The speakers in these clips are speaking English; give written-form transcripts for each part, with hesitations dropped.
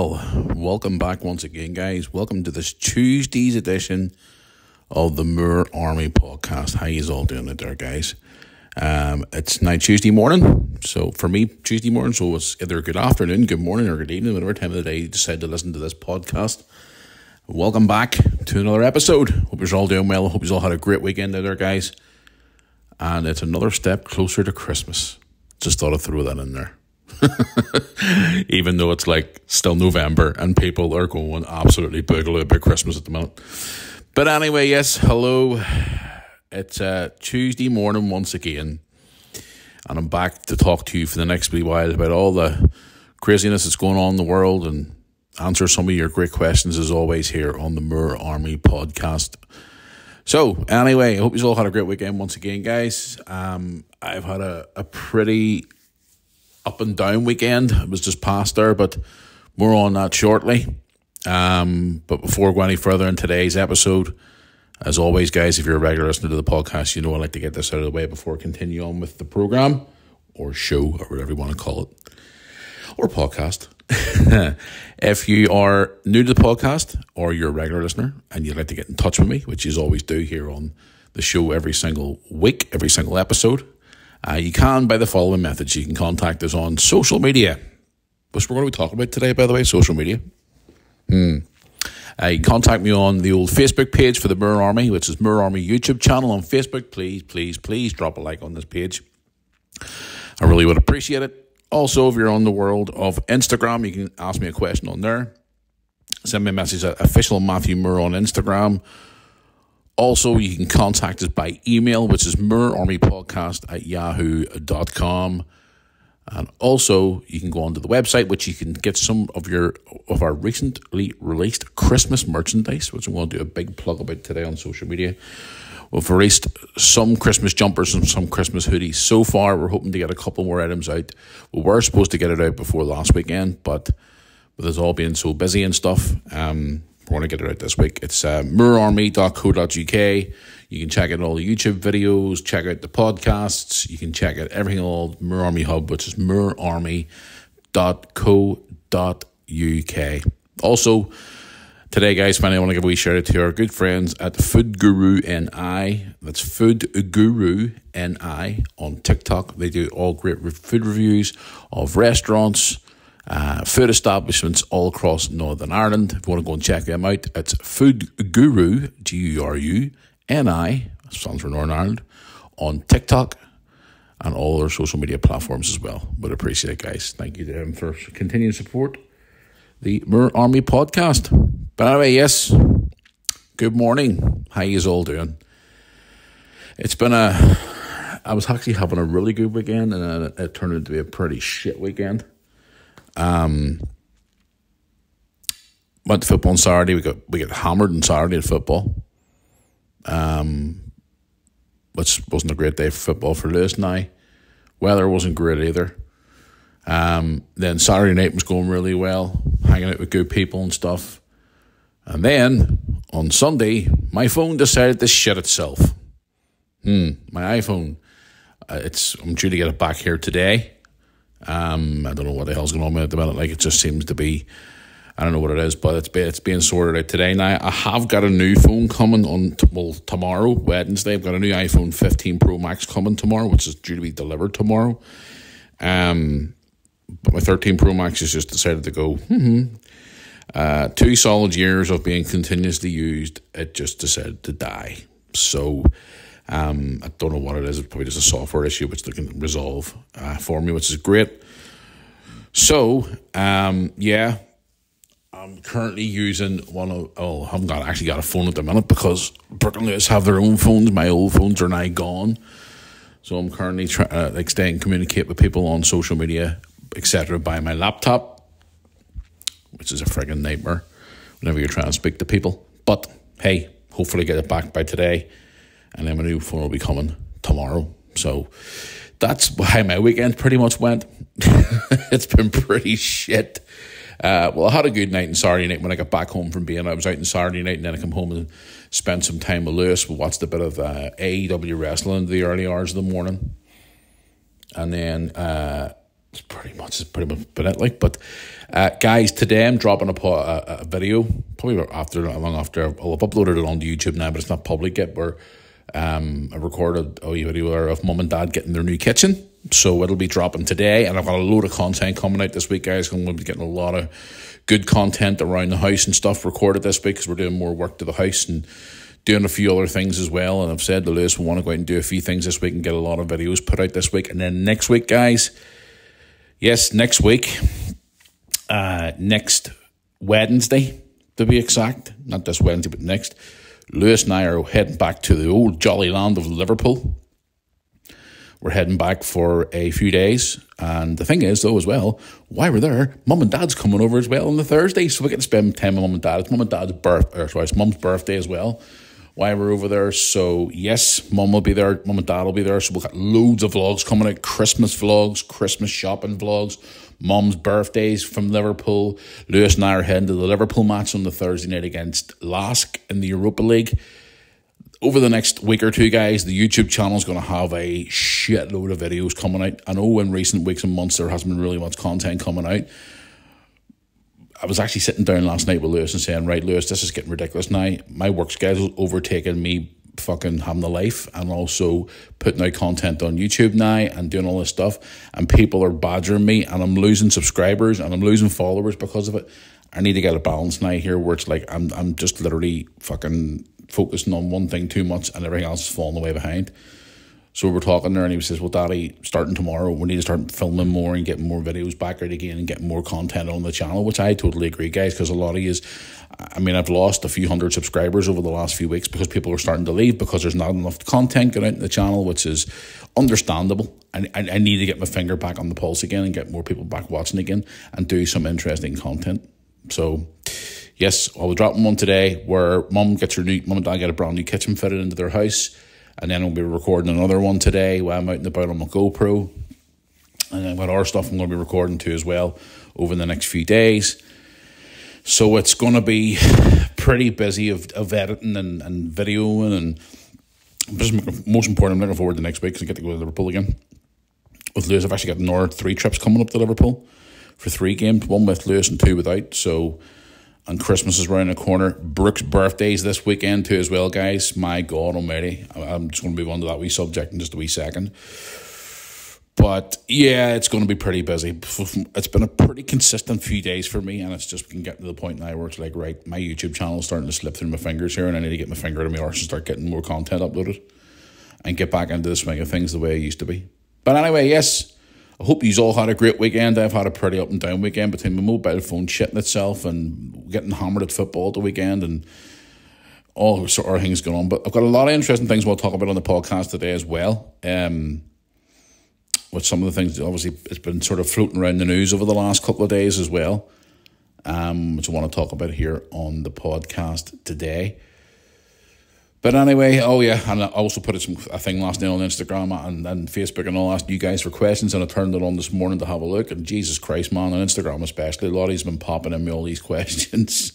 Well, welcome back once again, guys. Welcome to this Tuesday's edition of the Moore Army podcast. How you all doing out there, guys? It's now Tuesday morning. So for me, Tuesday morning, so it's either good afternoon, good morning, or good evening, whatever time of the day you decide to listen to this podcast. Welcome back to another episode. Hope you're all doing well. Hope you all had a great weekend out there, guys. And it's another step closer to Christmas. Just thought I'd throw that in there. Even though it's like still November and people are going absolutely boogaloo about Christmas at the moment. But anyway, yes, hello. It's Tuesday morning once again, and I'm back to talk to you for the next wee while about all the craziness that's going on in the world and answer some of your great questions as always here on the Moore Army podcast. So anyway, I hope you all had a great weekend once again, guys. I've had a pretty up and down weekend. It was just past there, but more on that shortly. But before going any further in today's episode, as always, guys, if you're a regular listener to the podcast, you know I like to get this out of the way before I continue on with the program or show or whatever you want to call it, or podcast. If you are new to the podcast or you're a regular listener and you'd like to get in touch with me, which you always do here on the show every single week, every single episode, you can by the following methods. You can contact us on social media, which we're going to be talking about today, by the way, social media. You can contact me on the old Facebook page for the Moore Army, which is Moore Army YouTube channel on Facebook. Please drop a like on this page. I really would appreciate it. Also, if you're on the world of Instagram, you can ask me a question on there. Send me a message at official Matthew Moore on Instagram. Also, you can contact us by email, which is moorearmypodcast@yahoo.com. And also, you can go onto the website, which you can get some of our recently released Christmas merchandise, which I'm going to do a big plug about today on social media. We've released some Christmas jumpers and some Christmas hoodies. So far, we're hoping to get a couple more items out. We were supposed to get it out before last weekend, but with us all being so busy and stuff, we're going to get it out this week. It's moorearmy.co.uk. You can check out all the YouTube videos, check out the podcasts. You can check out everything on the Moore Army Hub, which is moorearmy.co.uk. Also, today, guys, finally, I want to give a wee shout out to our good friends at Food Guru NI. That's Food Guru NI on TikTok. They do all great food reviews of restaurants, food establishments all across Northern Ireland. If you want to go and check them out, it's Food Guru, Guru NI, stands for Northern Ireland, on TikTok and all their social media platforms as well. Would appreciate it, guys. Thank you to them for continued support. The Moore Army podcast. But anyway, yes, good morning. How you all doing? It's been I was actually having a really good weekend, and it turned out to be a pretty shit weekend. Went to football on Saturday. We got hammered on Saturday at football, which wasn't a great day for football for Lewis and I. Weather wasn't great either. Then Saturday night was going really well, hanging out with good people and stuff. And then on Sunday, my phone decided to shit itself. My iPhone. I'm due to get it back here today. I don't know what the hell's going on with it at the minute. Like, it just seems to be, I don't know what it is, but it's being sorted out today. Now, I have got a new phone coming on, tomorrow, Wednesday. I've got a new iPhone 15 Pro Max coming tomorrow, which is due to be delivered tomorrow. But my 13 Pro Max has just decided to go, 2 solid years of being continuously used, it just decided to die. So, I don't know what it is. It's probably just a software issue which they can resolve for me, which is great. So, yeah, I'm currently using I haven't actually got a phone at the minute because Brooke and Lewis have their own phones. My old phones are now gone. So I'm currently trying to stay and communicate with people on social media, etc. by my laptop, which is a friggin' nightmare whenever you're trying to speak to people. But hey, hopefully get it back by today, and then my new phone will be coming tomorrow. So that's how my weekend pretty much went. It's been pretty shit. Well, I had a good night on Saturday night when I got back home from being. I was out on Saturday night, and then I come home and spent some time with Lewis. We watched a bit of AEW wrestling in the early hours of the morning. And then it's pretty much been it. Like, but guys, today I'm dropping a video probably long after I've uploaded it onto YouTube now, but it's not public yet. Where I recorded a video of mum and dad getting their new kitchen, so it'll be dropping today. And I've got a load of content coming out this week, guys. I'm going to be getting a lot of good content around the house and stuff recorded this week because we're doing more work to the house and doing a few other things as well. And I've said to Lewis we want to go out and do a few things this week and get a lot of videos put out this week. And then next week, guys, yes, next week, next Wednesday to be exact, not this Wednesday but next, Lewis and I are heading back to the old jolly land of Liverpool. We're heading back for a few days. And the thing is, though, as well, while we're there, Mum and Dad's coming over as well on the Thursday. So we get to spend time with Mum and Dad. It's Mum and Dad's it's Mum's birthday as well while we're over there. So, yes, Mum will be there. Mum and Dad will be there. So we've got loads of vlogs coming out. Christmas vlogs, Christmas shopping vlogs, Mum's birthdays from Liverpool. Lewis and I are heading to the Liverpool match on the Thursday night against Lask in the Europa League. Over the next week or two, guys, the YouTube channel is going to have a shitload of videos coming out. I know in recent weeks and months there hasn't been really much content coming out. I was actually sitting down last night with Lewis and saying, right, Lewis, this is getting ridiculous now. My work schedule overtaking me fucking having the life and also putting out content on YouTube now and doing all this stuff. And people are badgering me and I'm losing subscribers and I'm losing followers because of it. I need to get a balance now here where it's like I'm just literally fucking focusing on one thing too much and everything else is falling away behind. So we were talking there and he says, well, Daddy, starting tomorrow, we need to start filming more and getting more videos back out again and getting more content on the channel, which I totally agree, guys, because a lot of you I've lost a few hundred subscribers over the last few weeks because people are starting to leave because there's not enough content going out in the channel, which is understandable. I need to get my finger back on the pulse again and get more people back watching again and do some interesting content. So, yes, I'll be dropping one today where Mum and Dad get a brand new kitchen fitted into their house. And then we'll be recording another one today while I'm out and about on my GoPro. And then with our stuff I'm going to be recording too as well over the next few days. So it's going to be pretty busy of editing and videoing. And just most important, I'm looking forward to next week because I get to go to Liverpool again. With Lewis, I've actually got another 3 trips coming up to Liverpool for 3 games. 1 with Lewis and 2 without. So... and Christmas is around the corner. Brooke's birthday's this weekend too as well, guys. My God almighty. I'm just going to move on to that wee subject in just a wee second. But yeah, it's going to be pretty busy. It's been a pretty consistent few days for me, and it's just been getting to the point now where it's like, right, my YouTube channel is starting to slip through my fingers here, and I need to get my finger to my arse and start getting more content uploaded and get back into the swing of things the way I used to be. But anyway, yes, I hope you all had a great weekend. I've had a pretty up and down weekend between my mobile phone shitting itself and getting hammered at football at the weekend and all sort of things going on. But I've got a lot of interesting things we'll talk about on the podcast today as well. With some of the things, obviously, it's been sort of floating around the news over the last couple of days as well, which I want to talk about here on the podcast today. But anyway, oh yeah, and I also put a thing last night on Instagram and Facebook and all, asked you guys for questions, and I turned it on this morning to have a look, and Jesus Christ, man, on Instagram especially, a lot of these been popping in me all these questions,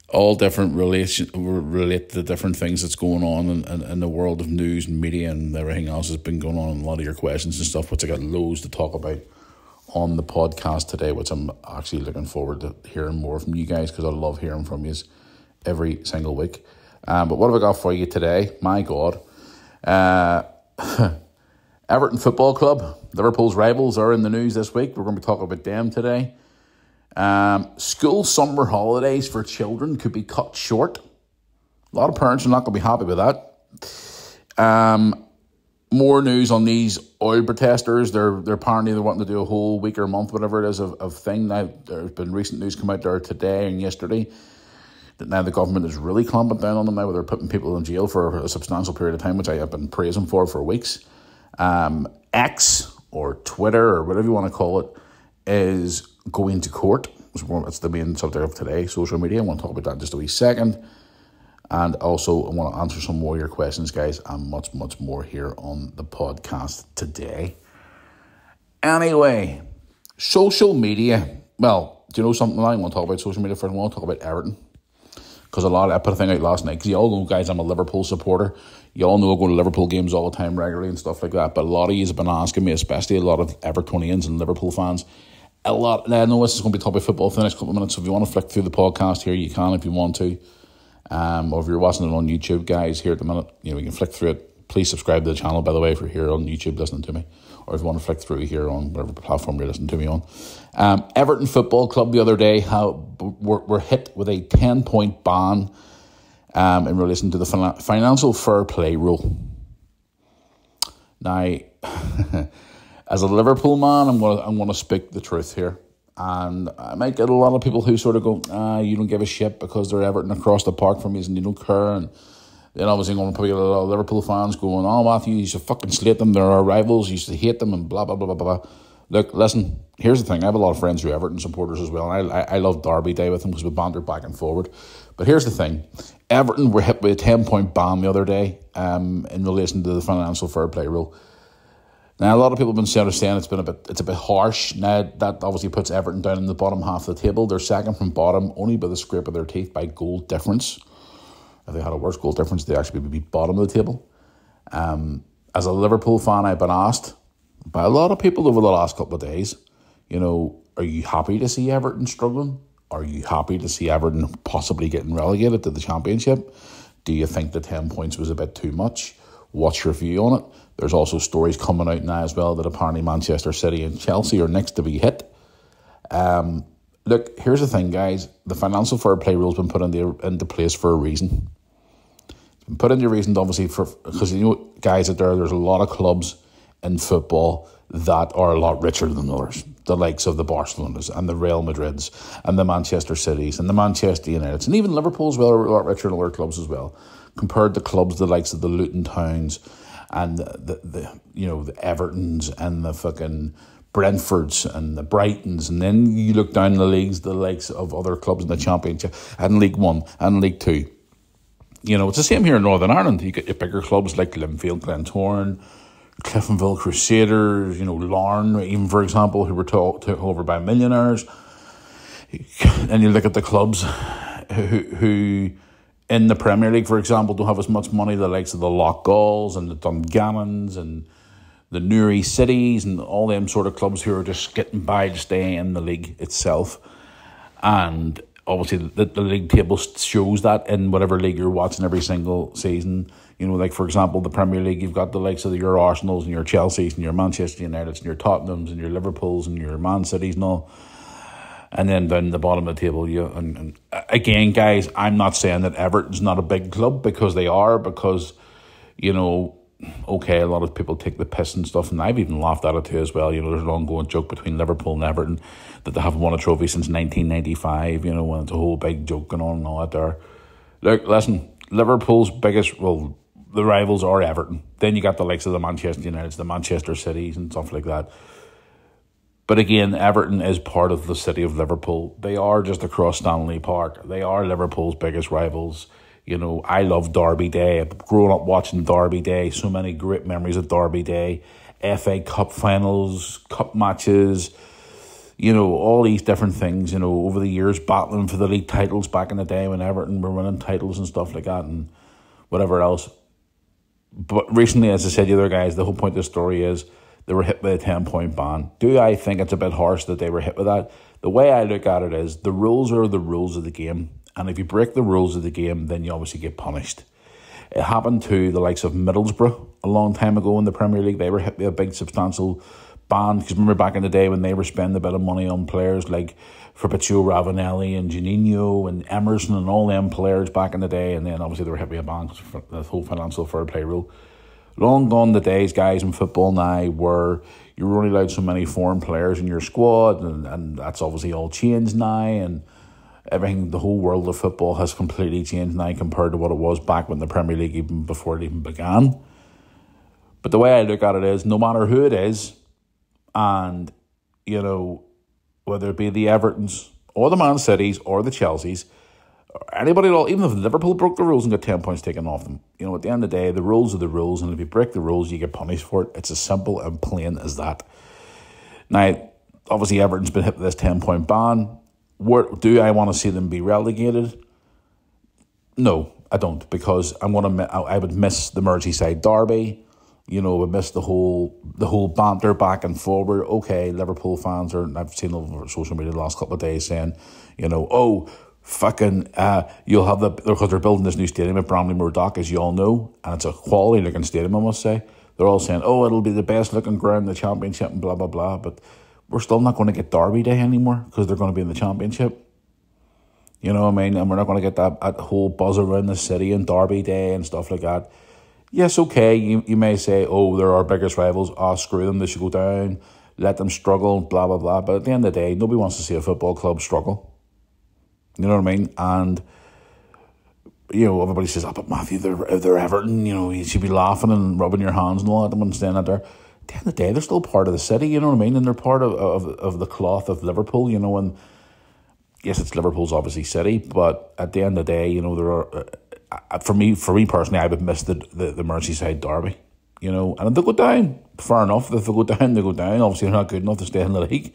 all different relate to different things that's going on in the world of news and media and everything else that's been going on, and a lot of your questions and stuff, which I got loads to talk about on the podcast today, which I'm actually looking forward to hearing more from you guys because I love hearing from you every single week. But what have I got for you today? My God. Everton Football Club, Liverpool's rivals, are in the news this week. We're going to be talking about them today. School summer holidays for children could be cut short. A lot of parents are not going to be happy with that. More news on these oil protesters. They're apparently wanting to do a whole week or a month, whatever it is, of thing. Now, there's been recent news come out there today and yesterday that now the government is really clamping down on them now, where they're putting people in jail for a substantial period of time, which I have been praising for weeks. X, or Twitter, or whatever you want to call it, is going to court. It's the main subject of today, social media. I want to talk about that in just a wee second. And also, I want to answer some more of your questions, guys, and much, much more here on the podcast today. Anyway, social media. Well, do you know something? I want to talk about social media first. I want to talk about Everton, because I put a thing out last night, because you all know, guys, I'm a Liverpool supporter. You all know I go to Liverpool games all the time regularly and stuff like that, but a lot of you have been asking me, especially a lot of Evertonians and Liverpool fans, a lot. And I know this is going to be topic football for the next couple of minutes, so if you want to flick through the podcast here, you can if you want to. Or if you're watching it on YouTube, guys, here at the minute, you can flick through it. Please subscribe to the channel, by the way, if you're here on YouTube listening to me, or if you want to flick through here on whatever platform you're listening to me on. Everton Football Club the other day were hit with a 10-point ban in relation to the financial fair play rule. Now, as a Liverpool man, I'm gonna speak the truth here. And I might get a lot of people who sort of go, you don't give a shit because they're Everton across the park from you and you don't care. And then obviously going to probably get a lot of Liverpool fans going, oh, Matthew, you should fucking slate them. They're our rivals. You should hate them and blah, blah, blah, blah, blah. Look, listen, here's the thing. I have a lot of friends who are Everton supporters as well. And I love Derby Day with them because we banter back and forward. But here's the thing. Everton were hit with a 10-point ban the other day in relation to the financial fair play rule. Now, a lot of people have been saying it's a bit harsh. Now, that obviously puts Everton down in the bottom half of the table. They're second from bottom only by the scrape of their teeth by goal difference. If they had a worse goal difference, they actually would be bottom of the table. As a Liverpool fan, I've been asked by a lot of people over the last couple of days, are you happy to see Everton struggling? Are you happy to see Everton possibly getting relegated to the Championship? Do you think the 10 points was a bit too much? What's your view on it? There's also stories coming out now as well that apparently Manchester City and Chelsea are next to be hit. Look, here's the thing, guys. The financial fair play rule has been put into place for a reason. It's been put into reason, obviously, because guys out there's a lot of clubs in football that are a lot richer than others. The likes of the Barcelonas and the Real Madrids and the Manchester Cities and the Manchester Uniteds and even Liverpool as well are a lot richer than other clubs as well, compared to clubs the likes of the Luton Towns and the Evertons and the fucking Brentfords and the Brightons, and then you look down the leagues, the likes of other clubs in the Championship and League One and League Two. It's the same here in Northern Ireland. You get your bigger clubs like Linfield, Glentoran, Cliftonville Crusaders, Larne, even for example, who were took over by millionaires. And you look at the clubs who in the Premier League, for example, don't have as much money, the likes of the Loughgalls and the Dungannons and the Newry Cities and all them sort of clubs who are just getting by to stay in the league itself. And obviously the league table shows that in whatever league you're watching every single season. Like, for example, the Premier League, you've got the likes of your Arsenals and your Chelseas and your Manchester Uniteds and your Tottenhams and your Liverpools and your Man Cities and all. And then down the bottom of the table, and again, guys, I'm not saying that Everton's not a big club, because they are, because, okay, a lot of people take the piss and stuff, and I've even laughed at it too as well. There's an ongoing joke between Liverpool and Everton that they haven't won a trophy since 1995, when it's a whole big joke going on and all that there. Look, listen, Liverpool's biggest, the rivals are Everton. Then you got the likes of the Manchester Uniteds, the Manchester Cities and stuff like that. But again, Everton is part of the city of Liverpool. They are just across Stanley Park. They are Liverpool's biggest rivals. I love Derby Day. I've grown up watching Derby Day. So many great memories of Derby Day. FA Cup finals, cup matches, all these different things, over the years, battling for the league titles back in the day when Everton were winning titles and stuff like that and whatever else. But recently, as I said, the other guys, the whole point of the story is they were hit with a 10-point ban. Do I think it's a bit harsh that they were hit with that? The way I look at it is the rules are the rules of the game. And if you break the rules of the game, then you obviously get punished. It happened to the likes of Middlesbrough a long time ago in the Premier League. They were hit with a big substantial ban. Because remember back in the day when they were spending a bit of money on players like Fabrizio Ravanelli and Juninho and Emerson and all them players back in the day. And then obviously they were hit with a ban because of the whole financial fair play rule. Long gone the days, guys, in football now where you were only allowed so many foreign players in your squad, and that's obviously all changed now, and everything, the whole world of football has completely changed now compared to what it was back when the Premier League, even before it even began. But the way I look at it is, no matter who it is, and, whether it be the Evertons or the Man Cities or the Chelseas, anybody at all, even if Liverpool broke the rules and got 10 points taken off them, at the end of the day, the rules are the rules, and if you break the rules, you get punished for it. It's as simple and plain as that. Now, obviously, Everton's been hit with this 10-point ban. Do I want to see them be relegated? No, I don't, because I would miss the Merseyside derby. I would miss the whole banter back and forward. Okay, Liverpool fans I've seen over social media the last couple of days saying, oh, fucking, you'll have because they're building this new stadium at Bramley-Moore Dock, as you all know, and it's a quality looking stadium, I must say. They're all saying, oh, it'll be the best looking ground in the Championship and blah, blah, blah, but we're still not going to get Derby Day anymore because they're going to be in the Championship. You know what I mean? And we're not going to get that whole buzz around the city and Derby Day and stuff like that. Yes, okay, you may say, oh, they're our biggest rivals. Oh, screw them, they should go down. Let them struggle, blah, blah, blah. But at the end of the day, nobody wants to see a football club struggle. You know what I mean? And, everybody says, oh, but Matthew, they're Everton. You should be laughing and rubbing your hands and all that and staying out there. At the end of the day, they're still part of the city, you know what I mean? And they're part of the cloth of Liverpool, and yes, it's Liverpool's obviously city, but at the end of the day, there are, for me personally, I would miss the Merseyside derby, and if they go down, fair enough. If they go down, they go down. Obviously, they're not good enough to stay in the league.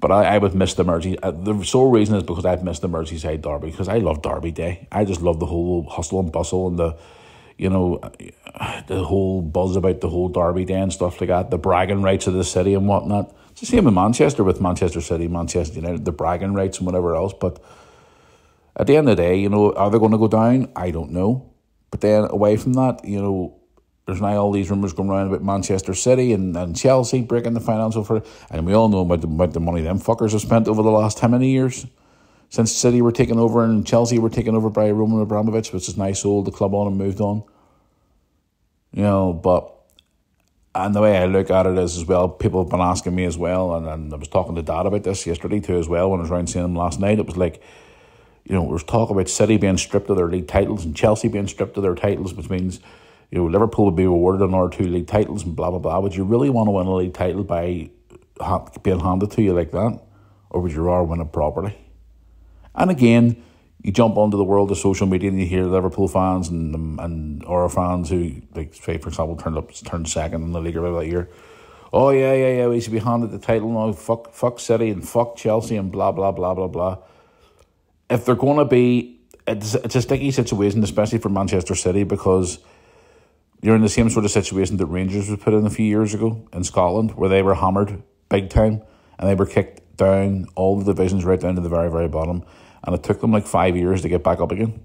But I would miss the Merseyside. The sole reason is because I've missed the Merseyside derby, because I love Derby Day. I just love the whole hustle and bustle and the whole buzz about the whole Derby Day and stuff like that, the bragging rights of the city and whatnot. It's the same in Manchester with Manchester City, Manchester United, the bragging rights and whatever else. But at the end of the day, are they going to go down? I don't know. But then away from that, there's now all these rumours going around about Manchester City and Chelsea breaking the financial for it. And we all know about the money them fuckers have spent over the last how many years since City were taken over and Chelsea were taken over by Roman Abramovich, which is now sold the club on and moved on. And the way I look at it is as well, people have been asking me as well, and I was talking to Dad about this yesterday too as well when I was around seeing him last night. It was like, there was talk about City being stripped of their league titles and Chelsea being stripped of their titles, which means, Liverpool would be rewarded another 2 league titles and blah, blah, blah. Would you really want to win a league title by being handed to you like that? Or would you rather win it properly? And again, you jump onto the world of social media and you hear Liverpool fans and our fans who, like, say, for example, turned second in the league over that year. Oh, yeah, we should be handed the title now. Fuck City and fuck Chelsea and blah, blah, blah, blah, blah. If they're going to be... It's a sticky situation, especially for Manchester City, because you're in the same sort of situation that Rangers was put in a few years ago in Scotland, where they were hammered big time and they were kicked down all the divisions right down to the very, very bottom. And it took them like 5 years to get back up again.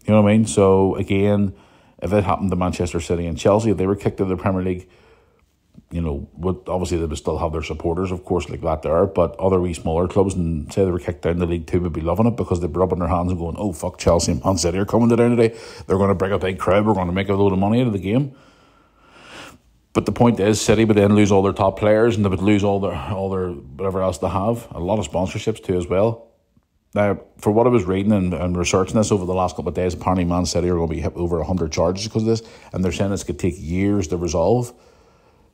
You know what I mean? So, again, if it happened to Manchester City and Chelsea, if they were kicked out of the Premier League, obviously they would still have their supporters, of course, like that there. But other wee smaller clubs, and say they were kicked down to League Two, would be loving it because they'd be rubbing their hands and going, oh, fuck, Chelsea and Man City are coming down today. They're going to bring a big crowd. We're going to make a load of money out of the game. But the point is, City would then lose all their top players and they would lose all their whatever else they have. A lot of sponsorships too as well. Now, for what I was reading and researching this over the last couple of days, apparently Man City are going to be hit with over 100 charges because of this, and they're saying this could take years to resolve.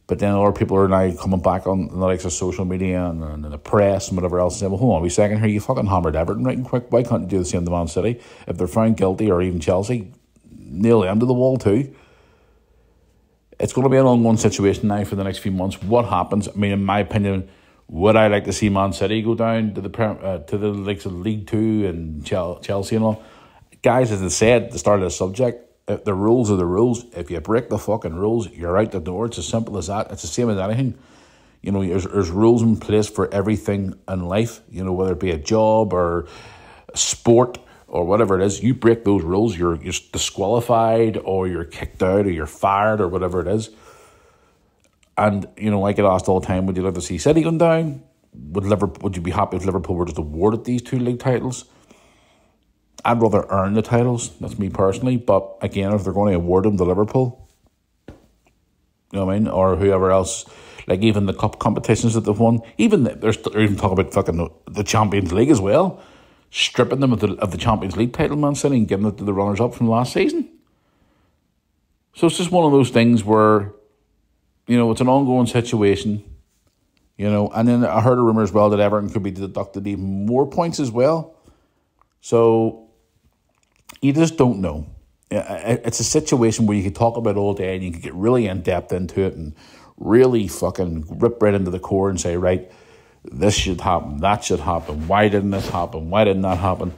But then other people are now coming back on the likes of social media and the press and whatever else and saying, well, hold on a second here, you fucking hammered Everton right and quick. Why can't you do the same to Man City? If they're found guilty, or even Chelsea, nail them to the wall too. It's going to be an ongoing situation now for the next few months. What happens? I mean, in my opinion, would I like to see Man City go down to the likes of League Two and Chelsea and all? Guys, as I said at the start of the subject, the rules are the rules. If you break the fucking rules, you're out the door. It's as simple as that. It's the same as anything. There's rules in place for everything in life. Whether it be a job or a sport or whatever it is, you break those rules, you're disqualified or you're kicked out or you're fired or whatever it is. And, I get asked all the time, would you like to see City going down? Would you be happy if Liverpool were just awarded these 2 league titles? I'd rather earn the titles. That's me personally. But again, if they're going to award them to Liverpool, you know what I mean? Or whoever else, like even the cup competitions that they've won, they're even talking about fucking the Champions League as well, stripping them of the Champions League title, Man City, and giving it to the runners-up from last season. So it's just one of those things where, it's an ongoing situation, and then I heard a rumour as well that Everton could be deducted even more points as well. So you just don't know. It's a situation where you could talk about all day and you could get really in-depth into it and really fucking rip right into the core and say, right, this should happen, that should happen, why didn't this happen, why didn't that happen?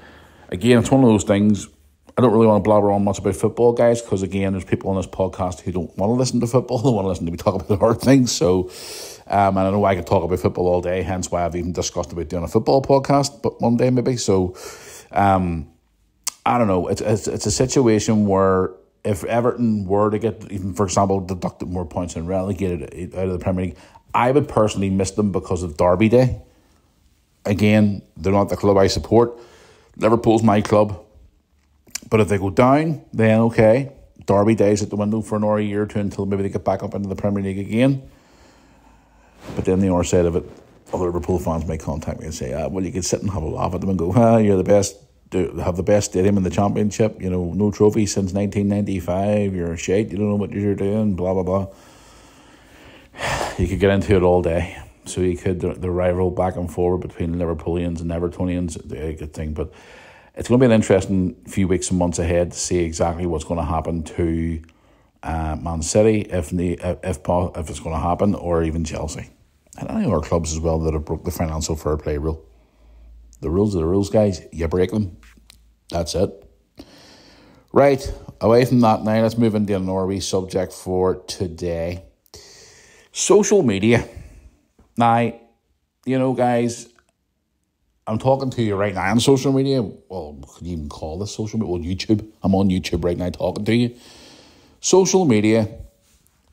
again, it's one of those things. I don't really want to blabber on much about football, guys, because again, there's people on this podcast who don't want to listen to football. They want to listen to me talk about hard things. So, and I know I could talk about football all day, hence why I've even discussed about doing a football podcast, but one day maybe. So, I don't know. It's a situation where if Everton were to get, even for example, deducted more points and relegated out of the Premier League, I would personally miss them because of Derby Day. Again, they're not the club I support. Liverpool's my club. But if they go down, then okay, Derby Day's at the window for another year or two until maybe they get back up into the Premier League again. But then the other side of it, other Liverpool fans may contact me and say, well, you could sit and have a laugh at them and go, you're the best, have the best stadium in the Championship, no trophy since 1995, you're a shite, you don't know what you're doing, blah, blah, blah. You could get into it all day. So you could, the rival back and forward between Liverpoolians and Evertonians, a good thing, but it's going to be an interesting few weeks and months ahead to see exactly what's going to happen to Man City, if it's going to happen, or even Chelsea. And any other clubs as well that have broke the financial fair play rule. The rules are the rules, guys. You break them. That's it. Right, away from that now, let's move into another wee subject for today. Social media. Now, guys, I'm talking to you right now on social media. Well, could you even call this social media? Well, YouTube. I'm on YouTube right now talking to you. Social media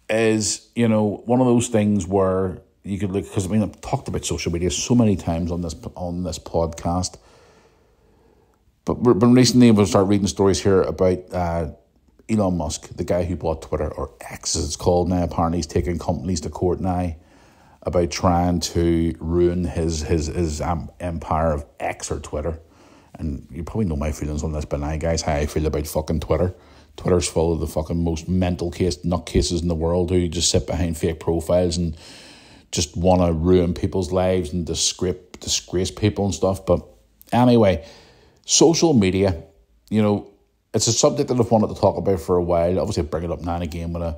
is, one of those things where you could look, because I've talked about social media so many times on this podcast. But recently we'll start reading stories here about Elon Musk, the guy who bought Twitter, or X as it's called now. Apparently he's taking companies to court now about trying to ruin his empire of X or Twitter. And you probably know my feelings on this by now, guys, how I feel about fucking Twitter. Twitter's full of the fucking most mental nutcases in the world who just sit behind fake profiles and just want to ruin people's lives and disgrace people and stuff. But anyway, social media, it's a subject that I've wanted to talk about for a while. Obviously I bring it up now and again when I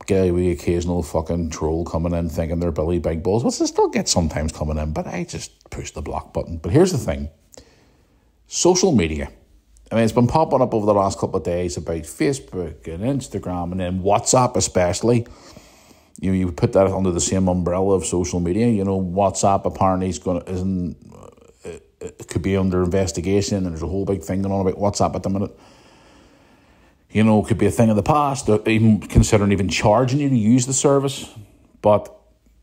get a wee occasional fucking troll coming in thinking they're Billy Big Balls, which I still get sometimes coming in, but I just push the block button. But here's the thing. Social media. It's been popping up over the last couple of days about Facebook and Instagram and then WhatsApp especially. You put that under the same umbrella of social media. WhatsApp apparently it could be under investigation, and there's a whole big thing going on about WhatsApp at the minute. It could be a thing of the past, even considering even charging you to use the service. But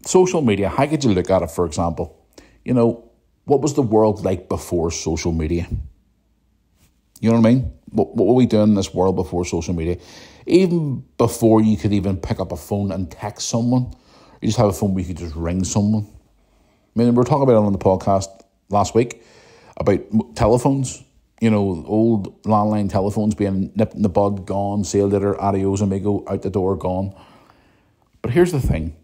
social media, how could you look at it, for example? What was the world like before social media? You know what I mean? What were we doing in this world before social media? Even before you could even pick up a phone and text someone, you just have a phone where you could just ring someone. We were talking about it on the podcast last week about telephones. Old landline telephones being nipped in the bud, gone, see you later, adios amigo, out the door, gone. But here's the thing.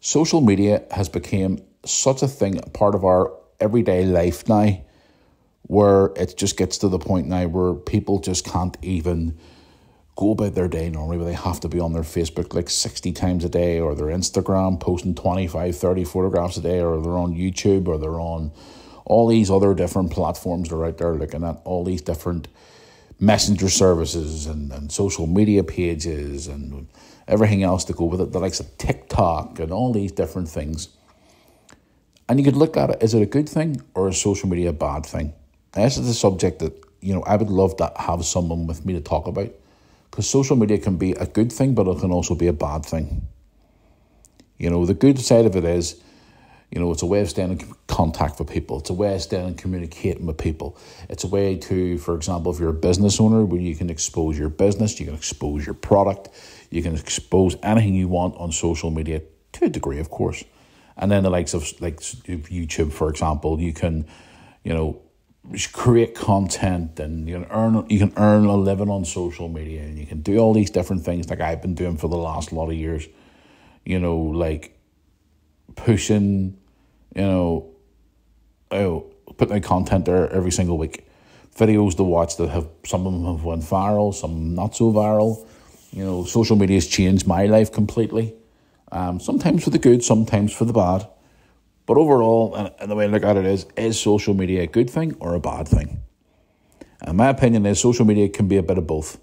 Social media has become such a thing, part of our everyday life now, where it just gets to the point now where people just can't even go about their day normally, where they have to be on their Facebook like 60 times a day, or their Instagram posting 25, 30 photographs a day, or they're on YouTube, or they're on all these other different platforms that are out there looking at all these different messenger services and social media pages and everything else to go with it, the likes of TikTok and all these different things. And you could look at it, is it a good thing or is social media a bad thing? And this is a subject that, I would love to have someone with me to talk about, because social media can be a good thing, but it can also be a bad thing. The good side of it is, it's a way of staying in contact with people. It's a way of staying and communicating with people. It's a way to, for example, if you're a business owner, where you can expose your business, you can expose your product, you can expose anything you want on social media, to a degree, of course. And then the likes of YouTube, for example, you can, create content and you can earn a living on social media, and you can do all these different things like I've been doing for the last lot of years. Like pushing, putting out content there every single week. Videos to watch that have, some of them have went viral, some not so viral. Social media has changed my life completely. Sometimes for the good, sometimes for the bad. But overall, and the way I look at it is social media a good thing or a bad thing? And my opinion is social media can be a bit of both.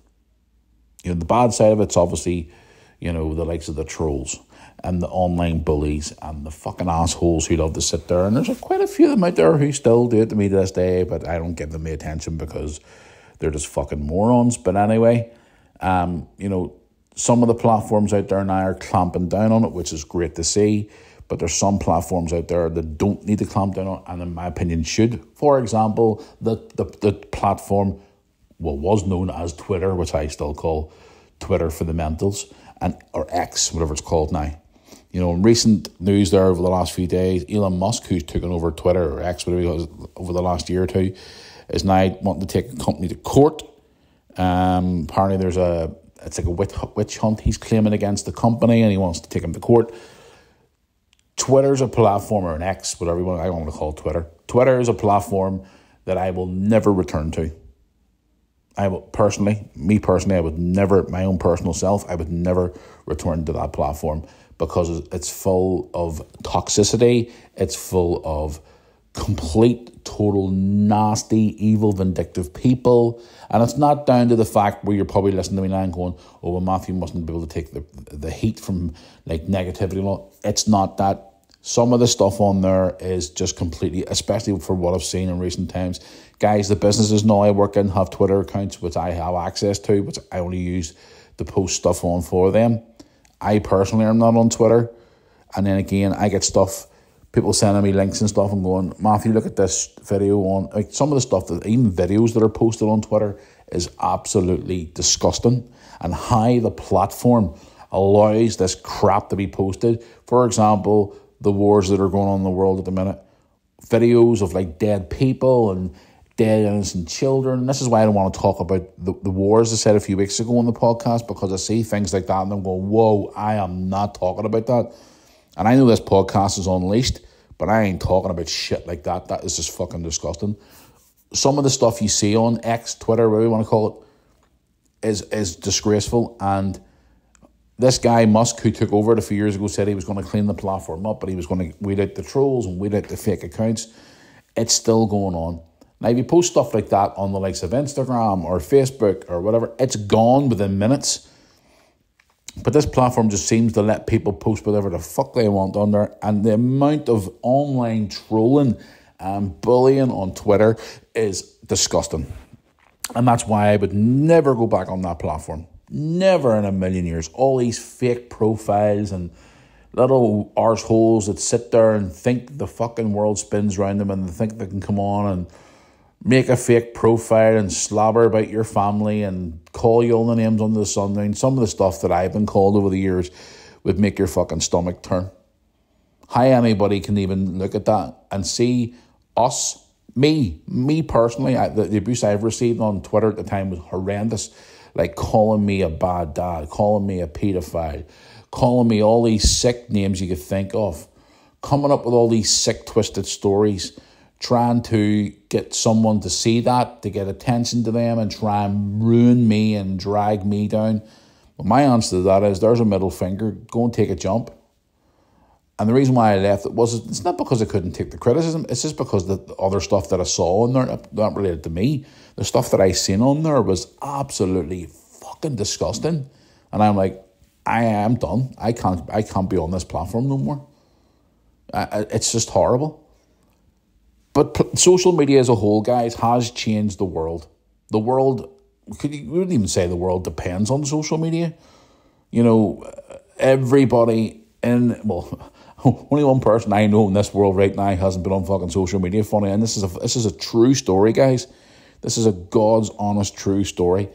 You know, the bad side of it's obviously, you know, the likes of the trolls and the online bullies and the fucking assholes who love to sit there. And there's quite a few of them out there who still do it to me to this day, but I don't give them the attention because they're just fucking morons. But anyway, you know, some of the platforms out there now are clamping down on it, which is great to see. But there's some platforms out there that don't need to clamp down on, and in my opinion should. For example, the platform, well, was known as Twitter, which I still call Twitter for the mentals, or X, whatever it's called now. You know, in recent news there over the last few days, Elon Musk, who's taken over Twitter or X, whatever it was, over the last year or two, is now wanting to take the company to court. Apparently it's like a witch hunt he's claiming against the company, and he wants to take him to court. Twitter's a platform, or an X, whatever I want to call it, Twitter. Twitter is a platform that I will never return to. I would I would never, my own personal self, I would never return to that platform because it's full of toxicity. It's full of complete, total, nasty, evil, vindictive people. And it's not down to the fact where you're probably listening to me now and going, oh, well, Matthew mustn't be able to take the heat from like negativity and all. It's not that. Some of the stuff on there is just completely, especially for what I've seen in recent times. Guys, the businesses now I work in have Twitter accounts, which I have access to, which I only use to post stuff on for them. I personally am not on Twitter. And then again, I get stuff, people sending me links and stuff and going, Matthew, look at this video on, like some of the stuff, that even videos that are posted on Twitter is absolutely disgusting. And how the platform allows this crap to be posted. For example, the wars that are going on in the world at the minute, videos of like dead people and dead innocent children. This is why I don't want to talk about the wars I said a few weeks ago on the podcast, because I see things like that and I'm going, whoa, I am not talking about that. And I know this podcast is unleashed, but I ain't talking about shit like that. That is just fucking disgusting. Some of the stuff you see on X, Twitter, whatever you want to call it, is disgraceful. And this guy, Musk, who took over it a few years ago, said he was going to clean the platform up, but he was going to weed out the trolls and weed out the fake accounts. It's still going on. Now, if you post stuff like that on the likes of Instagram or Facebook or whatever, it's gone within minutes. But this platform just seems to let people post whatever the fuck they want on there. And the amount of online trolling and bullying on Twitter is disgusting. And that's why I would never go back on that platform. Never in a million years. All these fake profiles and little arseholes that sit there and think the fucking world spins around them and they think they can come on and make a fake profile and slobber about your family and call you all the names under the sun. And some of the stuff that I've been called over the years would make your fucking stomach turn. How anybody can even look at that and see us, me personally, the abuse I've received on Twitter at the time was horrendous. Like calling me a bad dad, calling me a paedophile, calling me all these sick names you could think of, coming up with all these sick, twisted stories, trying to get someone to see that, to get attention to them and try and ruin me and drag me down. But my answer to that is, there's a middle finger, go and take a jump. And the reason why I left it was, it's not because I couldn't take the criticism, it's just because the other stuff that I saw on there, not related to me, the stuff that I seen on there was absolutely fucking disgusting. And I'm like, I am done. I can't be on this platform no more. It's just horrible. But social media as a whole, guys, has changed the world. The world, we wouldn't even say the world depends on social media. You know, everybody only one person I know in this world right now hasn't been on fucking social media. Funny, and this is a true story, guys. This is a God's honest true story.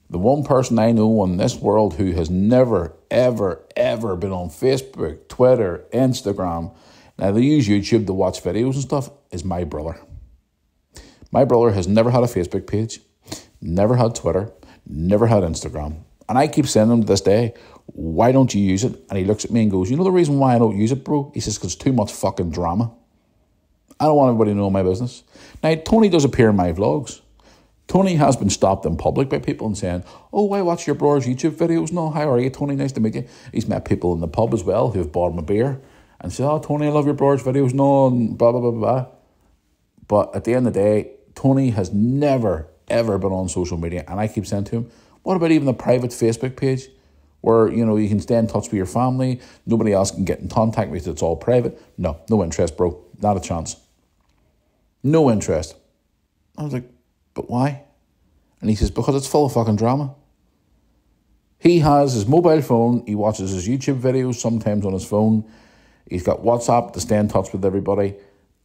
The one person I know in this world who has never, ever, ever been on Facebook, Twitter, Instagram, now they use YouTube to watch videos and stuff, is my brother. My brother has never had a Facebook page, never had Twitter, never had Instagram. And I keep saying to him to this day, why don't you use it? And he looks at me and goes, you know the reason why I don't use it, bro? He says, because it's too much fucking drama. I don't want everybody to know my business. Now, Tony does appear in my vlogs. Tony has been stopped in public by people and saying, oh, I watch your brother's YouTube videos. No, how are you, Tony? Nice to meet you. He's met people in the pub as well who have bought him a beer. and say, oh, Tony, I love your British videos, no, and blah, blah, blah, blah. But at the end of the day, Tony has never, ever been on social media. And I keep saying to him, what about even the private Facebook page where, you know, you can stay in touch with your family, nobody else can get in contact with you, it's all private? No interest, bro. Not a chance. No interest. I was like, but why? And he says, because it's full of fucking drama. He has his mobile phone, he watches his YouTube videos sometimes on his phone, he's got WhatsApp to stay in touch with everybody,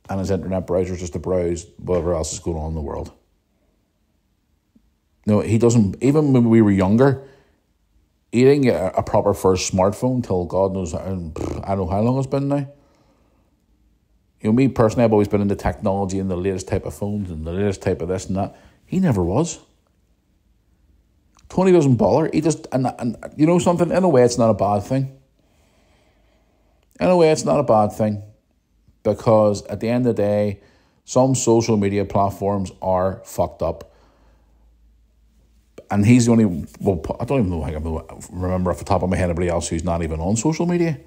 and his internet browser just to browse whatever else is going on in the world. No, he doesn't, even when we were younger, he didn't get a proper first smartphone till God knows, I don't know how long it's been now. You know, me personally, I've always been into technology and the latest type of phones and the latest type of this and that. He never was. Tony doesn't bother. He just, and you know something, in a way it's not a bad thing. In a way it's not a bad thing, because at the end of the day, some social media platforms are fucked up. And he's the only, well, I don't even know, I can remember off the top of my head anybody else who's not even on social media.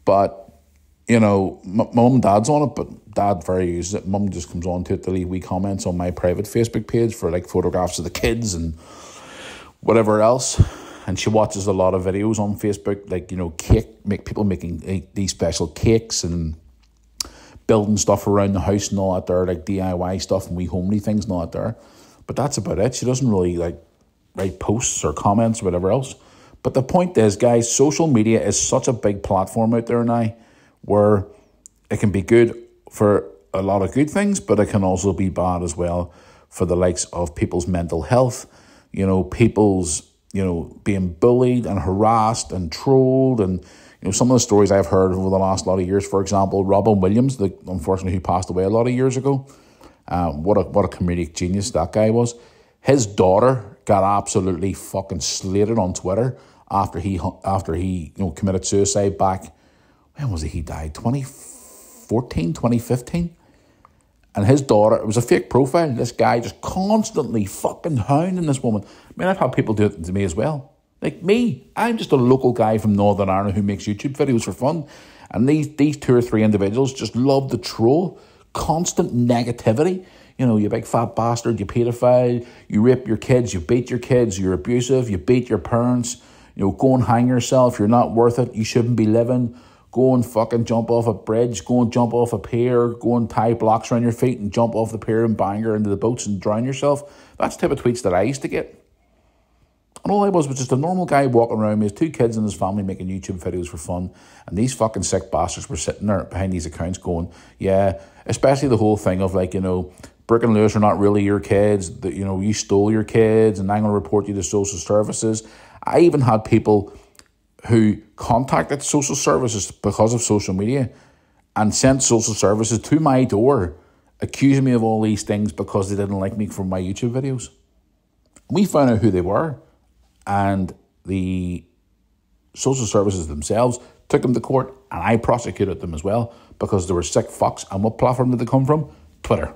But, you know, my mum and dad's on it, but dad very uses it. Mum just comes on to it to leave wee comments on my private Facebook page for like photographs of the kids and whatever else. And she watches a lot of videos on Facebook, like, you know, people making these special cakes and building stuff around the house and all that there, like DIY stuff and wee homely things and all that there. But that's about it. She doesn't really like write posts or comments or whatever else. But the point is, guys, social media is such a big platform out there now where it can be good for a lot of good things, but it can also be bad as well for the likes of people's mental health, you know, people's, you know, being bullied and harassed and trolled. And, you know, some of the stories I've heard over the last lot of years, for example, Robin Williams, unfortunately, who passed away a lot of years ago. What a comedic genius that guy was. His daughter got absolutely fucking slated on Twitter after he you know, committed suicide back, when was it he died? 2014, 2015? And his daughter, it was a fake profile. This guy just constantly fucking hounding this woman. I mean, I've had people do it to me as well. Like me, I'm just a local guy from Northern Ireland who makes YouTube videos for fun. And these two or three individuals just love the troll. Constant negativity. You know, you big fat bastard, you paedophile, you rape your kids, you beat your kids, you're abusive, you beat your parents, you know, go and hang yourself, you're not worth it, you shouldn't be living, go and fucking jump off a bridge, go and jump off a pier, go and tie blocks around your feet and jump off the pier and bang her into the boats and drown yourself. That's the type of tweets that I used to get. And all I was just a normal guy walking around with his two kids and his family making YouTube videos for fun. And these fucking sick bastards were sitting there behind these accounts going, yeah, especially the whole thing of like, you know, Brick and Lewis are not really your kids, that, you know, you stole your kids and I'm going to report you to social services. I even had people who contacted social services because of social media and sent social services to my door accusing me of all these things because they didn't like me for my YouTube videos. We found out who they were, and the social services themselves took them to court, and I prosecuted them as well because they were sick fucks. And what platform did they come from? Twitter.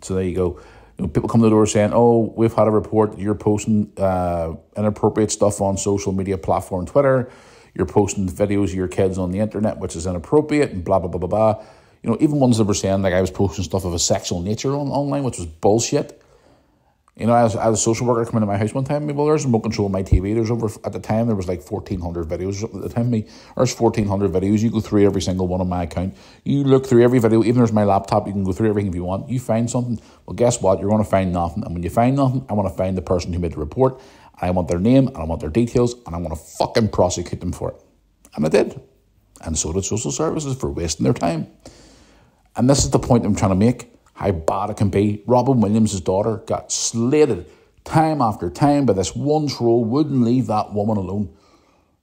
So there you go. You know, people come to the door saying, oh, we've had a report that you're posting inappropriate stuff on social media platform Twitter. You're posting videos of your kids on the internet, which is inappropriate, and blah, blah, blah, blah, blah. You know, even ones that were saying, like, I was posting stuff of a sexual nature online, which was bullshit. You know, I had a social worker come into my house one time. Well, there's remote control on my TV. At the time, there was like 1,400 videos. At the time, there's 1,400 videos. You go through every single one on my account. You look through every video. Even there's my laptop. You can go through everything if you want. You find something. Well, guess what? You're going to find nothing. And when you find nothing, I want to find the person who made the report. And I want their name. And I want their details. And I want to fucking prosecute them for it. And I did. And so did social services for wasting their time. And this is the point I'm trying to make. How bad it can be. Robin Williams' daughter got slated time after time by this one troll, wouldn't leave that woman alone.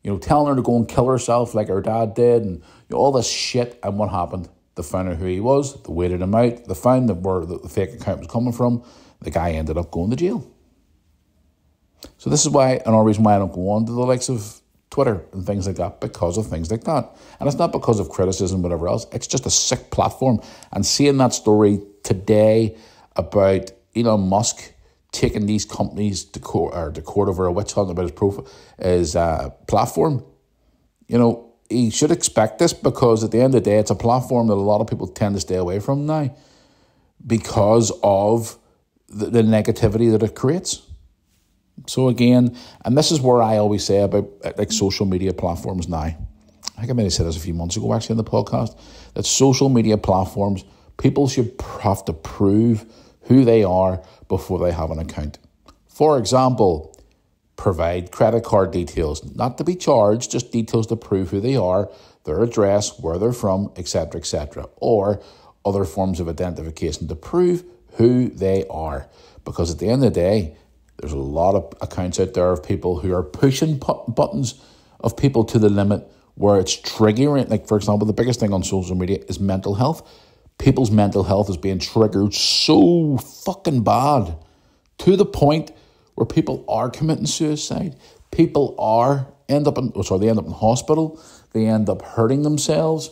You know, telling her to go and kill herself like her dad did, and you know, all this shit. And what happened? They found out who he was. They waited him out. They found that where the fake account was coming from. The guy ended up going to jail. So this is why, another reason why I don't go on to the likes of Twitter and things like that, because of things like that. And it's not because of criticism, whatever else. It's just a sick platform. And seeing that story today about Elon Musk taking these companies to court over a witch hunt about his platform, you know, he should expect this, because at the end of the day, it's a platform that a lot of people tend to stay away from now because of the negativity that it creates. So again, and this is where I always say about like social media platforms now. I think I may have said this a few months ago actually in the podcast, that social media platforms, people should have to prove who they are before they have an account. For example, provide credit card details, not to be charged, just details to prove who they are, their address, where they're from, etc., or other forms of identification to prove who they are. Because at the end of the day, there's a lot of accounts out there of people who are pushing buttons of people to the limit where it's triggering. Like, for example, the biggest thing on social media is mental health. People's mental health is being triggered so fucking bad to the point where people are committing suicide. People end up in hospital. They end up hurting themselves,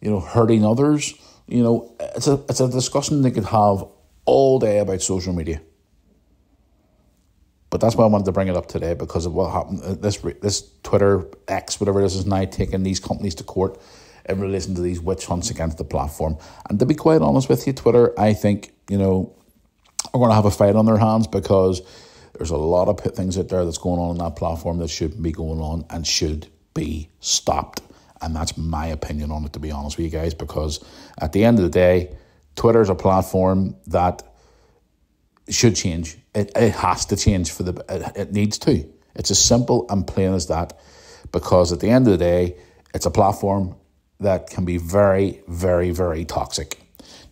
hurting others. It's a discussion they could have all day about social media. But that's why I wanted to bring it up today, because of what happened. This Twitter, X, whatever it is now taking these companies to court in relation to these witch hunts against the platform. And to be quite honest with you, Twitter, I think, are going to have a fight on their hands, because there's a lot of things out there that's going on that platform that shouldn't be going on and should be stopped. And that's my opinion on it, to be honest with you guys, because at the end of the day, Twitter's a platform that should change. It has to change it needs to. It's as simple and plain as that, because at the end of the day, it's a platform that can be very, very, very toxic.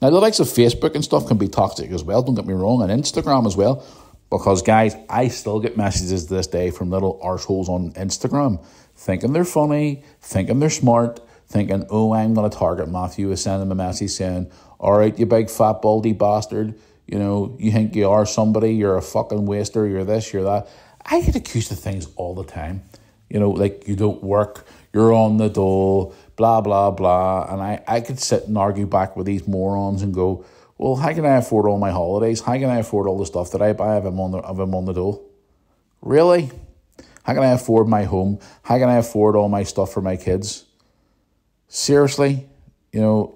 Now, the likes of Facebook and stuff can be toxic as well, don't get me wrong, and Instagram as well, because, guys, I still get messages to this day from little arseholes on Instagram thinking they're funny, thinking they're smart, thinking, oh, I'm going to target Matthew, is sending him a message saying, all right, you big fat baldy bastard, you think you are somebody, you're a fucking waster, you're this, you're that. I get accused of things all the time. Like you don't work, you're on the dole, blah, blah, blah. And I could sit and argue back with these morons and go, well, how can I afford all my holidays? How can I afford all the stuff that I buy if I'm on the dole? Really? How can I afford my home? How can I afford all my stuff for my kids? Seriously? You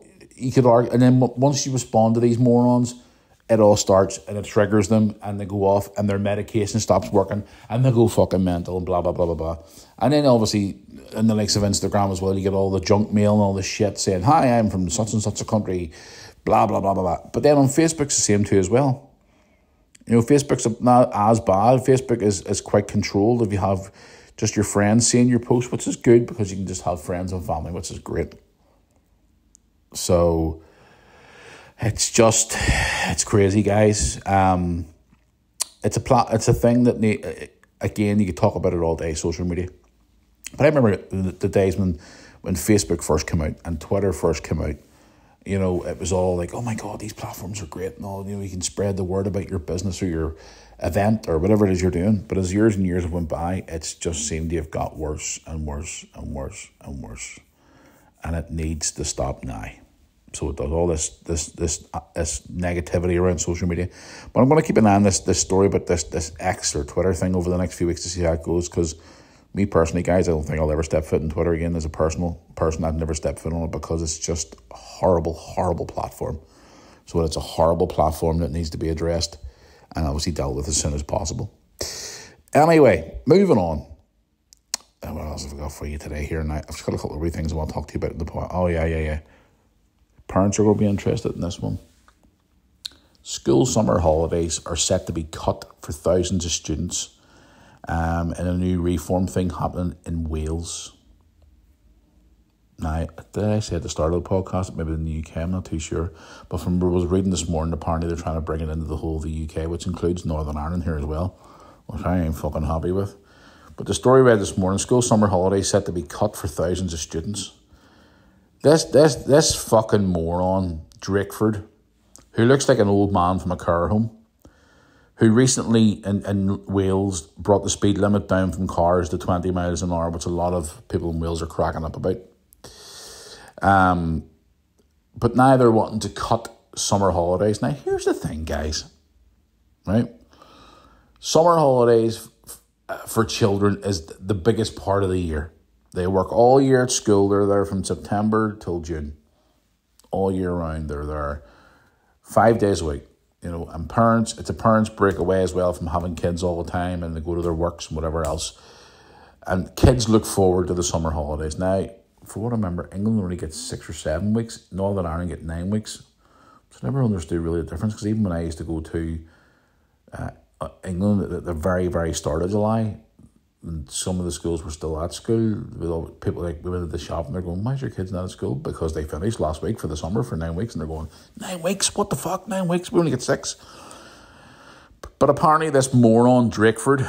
could argue. And then once you respond to these morons, it all starts and it triggers them and they go off and their medication stops working and they go fucking mental and blah, blah, blah, blah, blah. And then obviously in the likes of Instagram as well, you get all the junk mail and all the shit saying, hi, I'm from such and such a country, blah, blah, blah, blah, blah. But then on Facebook's the same too as well. Facebook's not as bad. Facebook is quite controlled if you have just your friends seeing your post, which is good because you can just have friends and family, which is great. So it's crazy, guys. It's a thing that, again, you could talk about it all day, social media. But I remember the days when Facebook first came out and Twitter first came out. It was all like, oh my God, these platforms are great and all. You can spread the word about your business or your event or whatever it is you're doing. But as years and years have went by, it's just seemed to have got worse and worse and worse and worse. And it needs to stop now. So it does all this negativity around social media. But I'm going to keep an eye on this story about this X or Twitter thing over the next few weeks to see how it goes, because me personally, guys, I don't think I'll ever step foot in Twitter again. As a personal person, I've never stepped foot on it because it's just a horrible, horrible platform. So it's a horrible platform that needs to be addressed and obviously dealt with as soon as possible. Anyway, moving on. What else have I got for you today here? Now, I've just got a couple of wee things I want to talk to you about in the point. Oh, yeah. Parents are going to be interested in this one. School summer holidays are set to be cut for thousands of students in a new reform thing happening in Wales. Now, did I say at the start of the podcast, maybe in the UK, I'm not too sure. But from what I was reading this morning, apparently they're trying to bring it into the whole of the UK, which includes Northern Ireland here as well, which I ain't fucking happy with. But the story read this morning, school summer holidays set to be cut for thousands of students. This fucking moron, Drakeford, who looks like an old man from a care home, who recently in Wales brought the speed limit down from cars to 20 miles an hour, which a lot of people in Wales are cracking up about. But now they're wanting to cut summer holidays. Now, here's the thing, guys, right? Summer holidays for children is the biggest part of the year. They work all year at school. They're there from September till June. All year round, they're there 5 days a week. And parents, it's a parents' breakaway as well from having kids all the time, and they go to their works and whatever else. And kids look forward to the summer holidays. Now, for what I remember, England only gets 6 or 7 weeks. Northern Ireland get 9 weeks. So I never understood really the difference, because even when I used to go to England at the very, very start of July, and some of the schools were still at school, with all people like we went to the shop and they're going, "Why's your kids not at school?" Because they finished last week for the summer for 9 weeks, and they're going, 9 weeks? What the fuck? 9 weeks? We only get 6. But apparently this moron Drakeford,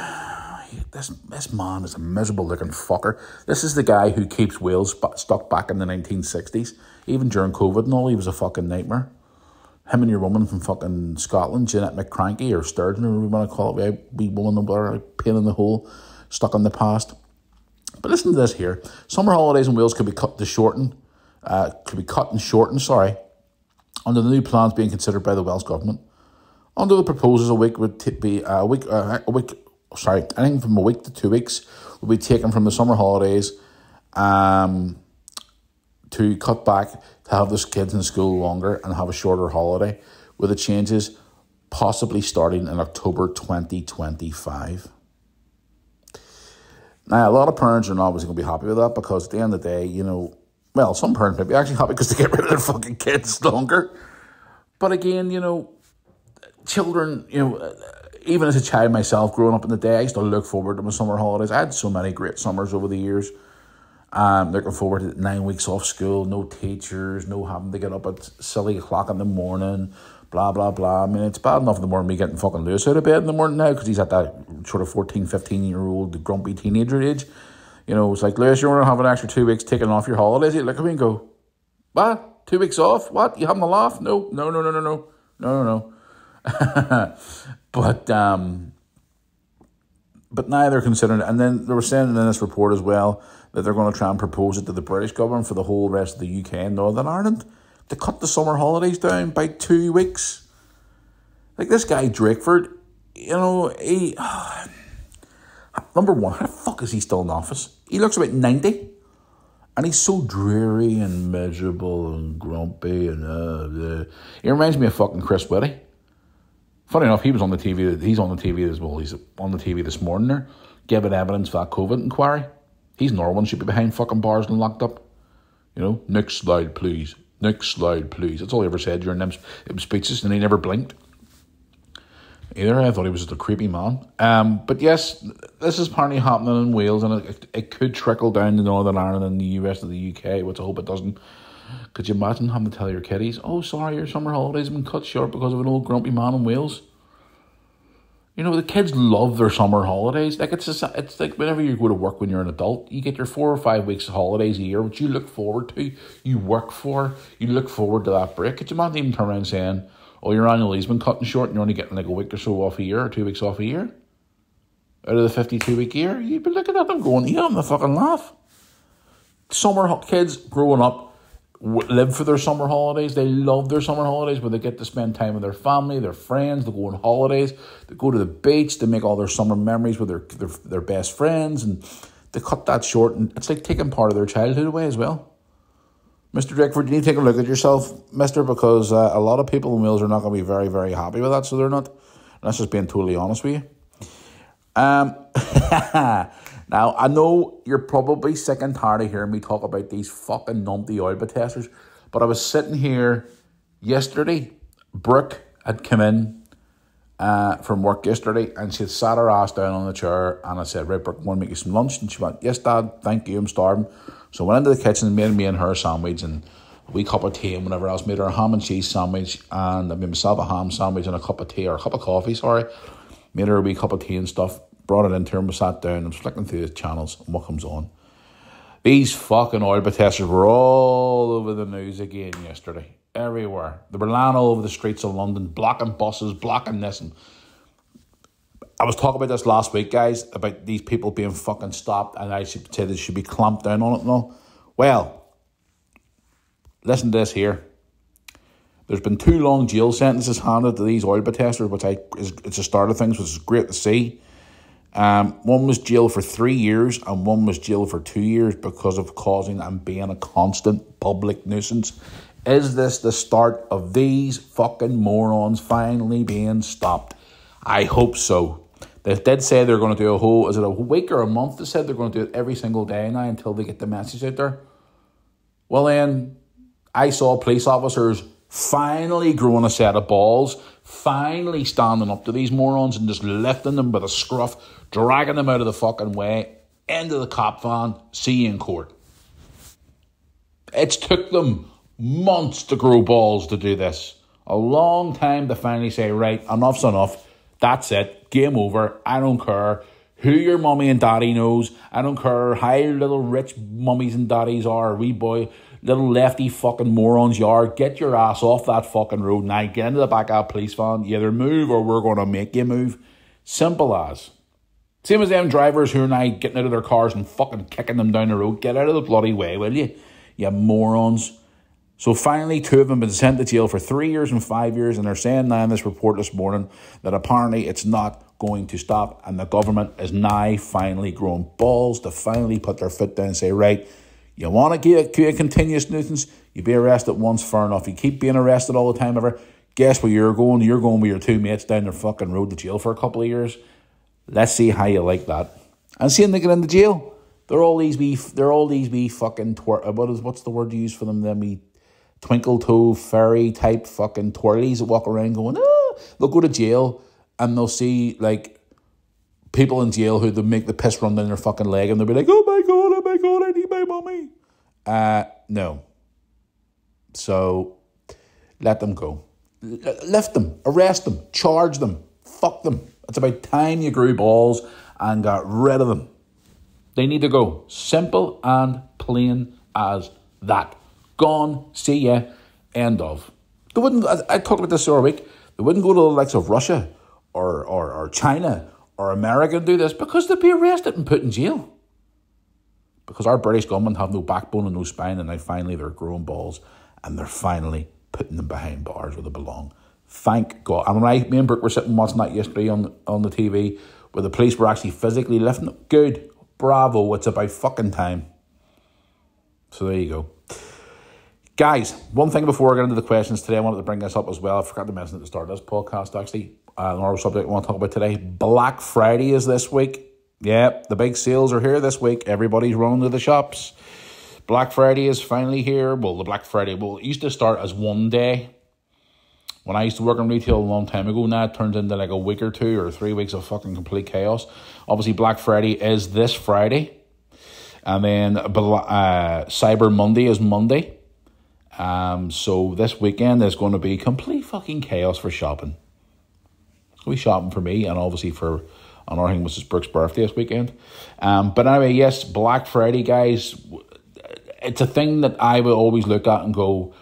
this man is a miserable looking fucker. This is the guy who keeps Wales stuck back in the 1960s. Even during COVID and all, he was a fucking nightmare. Him and your woman from fucking Scotland, Jeanette McCranky, or Sturgeon, or whatever you want to call it, wee woman, a pain in the hole, stuck in the past. But listen to this here. Summer holidays in Wales could be cut and shortened, under the new plans being considered by the Welsh Government. Under the proposals, anything from a week to 2 weeks will be taken from the summer holidays to cut back to have those kids in school longer and have a shorter holiday, with the changes possibly starting in October 2025. Now, a lot of parents are not always going to be happy with that, because at the end of the day, some parents might be actually happy because they get rid of their fucking kids longer. But again, children, even as a child myself, growing up in the day, I used to look forward to my summer holidays. I had so many great summers over the years. Looking forward to 9 weeks off school, no teachers, no having to get up at silly o'clock in the morning, blah, blah, blah. I mean, it's bad enough in the morning me getting fucking Lewis out of bed in the morning now, because he's at that sort of 14, 15-year-old grumpy teenager age. It's like, "Lewis, you want to have an extra 2 weeks taken off your holidays?" He'd look at me and go, "What? 2 weeks off? What? You having a laugh? No. But now they're considering it. And then they were saying in this report as well that they're going to try and propose it to the British government for the whole rest of the UK and Northern Ireland to cut the summer holidays down by 2 weeks. Like this guy Drakeford, he... Number one, how the fuck is he still in office? He looks about 90. And he's so dreary and miserable and grumpy and he reminds me of fucking Chris Whitty. Funny enough, he was on the TV. He's on the TV as well. He's on the TV this morning there, giving evidence for that COVID inquiry. He's another one should be behind fucking bars and locked up. Next slide, please. Next slide, please. That's all he ever said during them speeches, and he never blinked. Either. I thought he was just a creepy man. But yes, this is apparently happening in Wales, and it could trickle down to Northern Ireland and the rest of the UK, which I hope it doesn't. Could you imagine having to tell your kiddies, "Oh, sorry, your summer holidays have been cut short because of an old grumpy man in Wales"? The kids love their summer holidays. Like it's like whenever you go to work when you're an adult, you get your 4 or 5 weeks of holidays a year, which you look forward to, you work for, you look forward to that break. Could you imagine even turn around saying, "Oh, your annual leave's been cutting short and you're only getting like a week or so off a year, or 2 weeks off a year out of the 52-week year"? You'd be looking at them going, "Yeah, I'm the fucking laugh." Kids growing up live for their summer holidays. They love their summer holidays, where they get to spend time with their family, their friends. They go on holidays. They go to the beach. They make all their summer memories with their best friends, and they cut that short. And it's like taking part of their childhood away as well. Mr. Drakeford, you need to take a look at yourself, mister, because a lot of people in Wales are not going to be very, very happy with that, so they're not. And that's just being totally honest with you. Now, I know you're probably sick and tired of hearing me talk about these fucking numpty oil testers, but I was sitting here yesterday. Brooke had come in from work yesterday, and she had sat her ass down on the chair, and I said, "Right, Brooke, want to make you some lunch?" And she went, "Yes, Dad, thank you, I'm starving." So I went into the kitchen and made me and her a sandwich and a wee cup of tea and whatever else. Made her a ham and cheese sandwich, and I made myself a ham sandwich and a cup of tea, or a cup of coffee, sorry. Made her a wee cup of tea and stuff. Brought it into her and we sat down and was flicking through the channels, and what comes on? These fucking oil testers were all over the news again yesterday. Everywhere. They were lying all over the streets of London, blocking buses, blocking this. And I was talking about this last week, guys, about these people being fucking stopped, and I should say they should be clamped down on it and all. Well, listen to this here. There's been 2 long jail sentences handed to these oil testers, which it's a start of things, which is great to see. One was jailed for 3 years and one was jailed for 2 years because of causing and being a constant public nuisance. Is this the start of these fucking morons finally being stopped? I hope so. They did say they're going to do is it a week or a month? They said they're going to do it every single day now until they get the message out there. Well then, I saw police officers finally growing a set of balls, finally standing up to these morons and just lifting them by the scruff, dragging them out of the fucking way, into the cop van, see you in court. It's took them months to grow balls to do this. A long time to finally say, right, enough's enough. That's it. Game over. I don't care who your mummy and daddy knows. I don't care how little rich mummies and daddies are. Wee boy, little lefty fucking morons you are. Get your ass off that fucking road now. Get into the back of a police van. You either move or we're going to make you move. Simple as. Same as them drivers who are now getting out of their cars and fucking kicking them down the road. Get out of the bloody way, will you? You morons. So finally, 2 of them have been sent to jail for 3 years and 5 years, and they're saying now in this report this morning that apparently it's not going to stop, and the government is now finally growing balls to finally put their foot down and say, right, you want to get a continuous nuisance, you be arrested once, fair enough. You keep being arrested all the time ever, guess where you're going? You're going with your 2 mates down the fucking road to jail for a couple of years. Let's see how you like that. And seeing they get into jail, they're all these wee fucking what's the word you use for them? Them wee twinkle toe fairy type fucking twirlies that walk around going, they'll go to jail and they'll see like people in jail who they make the piss run down their fucking leg and they'll be like, oh my god, I need my mummy. No. So let them go. Lift them, arrest them, charge them, fuck them. It's about time you grew balls and got rid of them. They need to go. Simple and plain as that. Gone, see ya, end of. They wouldn't, I talked about this the other week, they wouldn't go to the likes of Russia or China or America and do this because they'd be arrested and put in jail. Because our British government have no backbone and no spine, and now finally they're growing balls and they're finally putting them behind bars where they belong. Thank God. And me and Brooke were sitting watching that yesterday on the TV where the police were actually physically lifting them. Good. Bravo. It's about fucking time. So there you go. Guys, one thing before I get into the questions today, I wanted to bring this up as well. I forgot to mention at the start of this podcast, actually. Another subject I want to talk about today. Black Friday is this week. Yeah, the big sales are here this week. Everybody's running to the shops. Black Friday is finally here. Well, the Black Friday, it used to start as one day. When I used to work in retail a long time ago, now it turns into like a week or 2 or 3 weeks of fucking complete chaos. Obviously, Black Friday is this Friday. And then Cyber Monday is Monday. So this weekend is going to be complete fucking chaos for shopping. It's going to be shopping for me and obviously for another thing, which is Brooke's birthday this weekend. But anyway, yes, Black Friday, guys, it's a thing that I will always look at and go,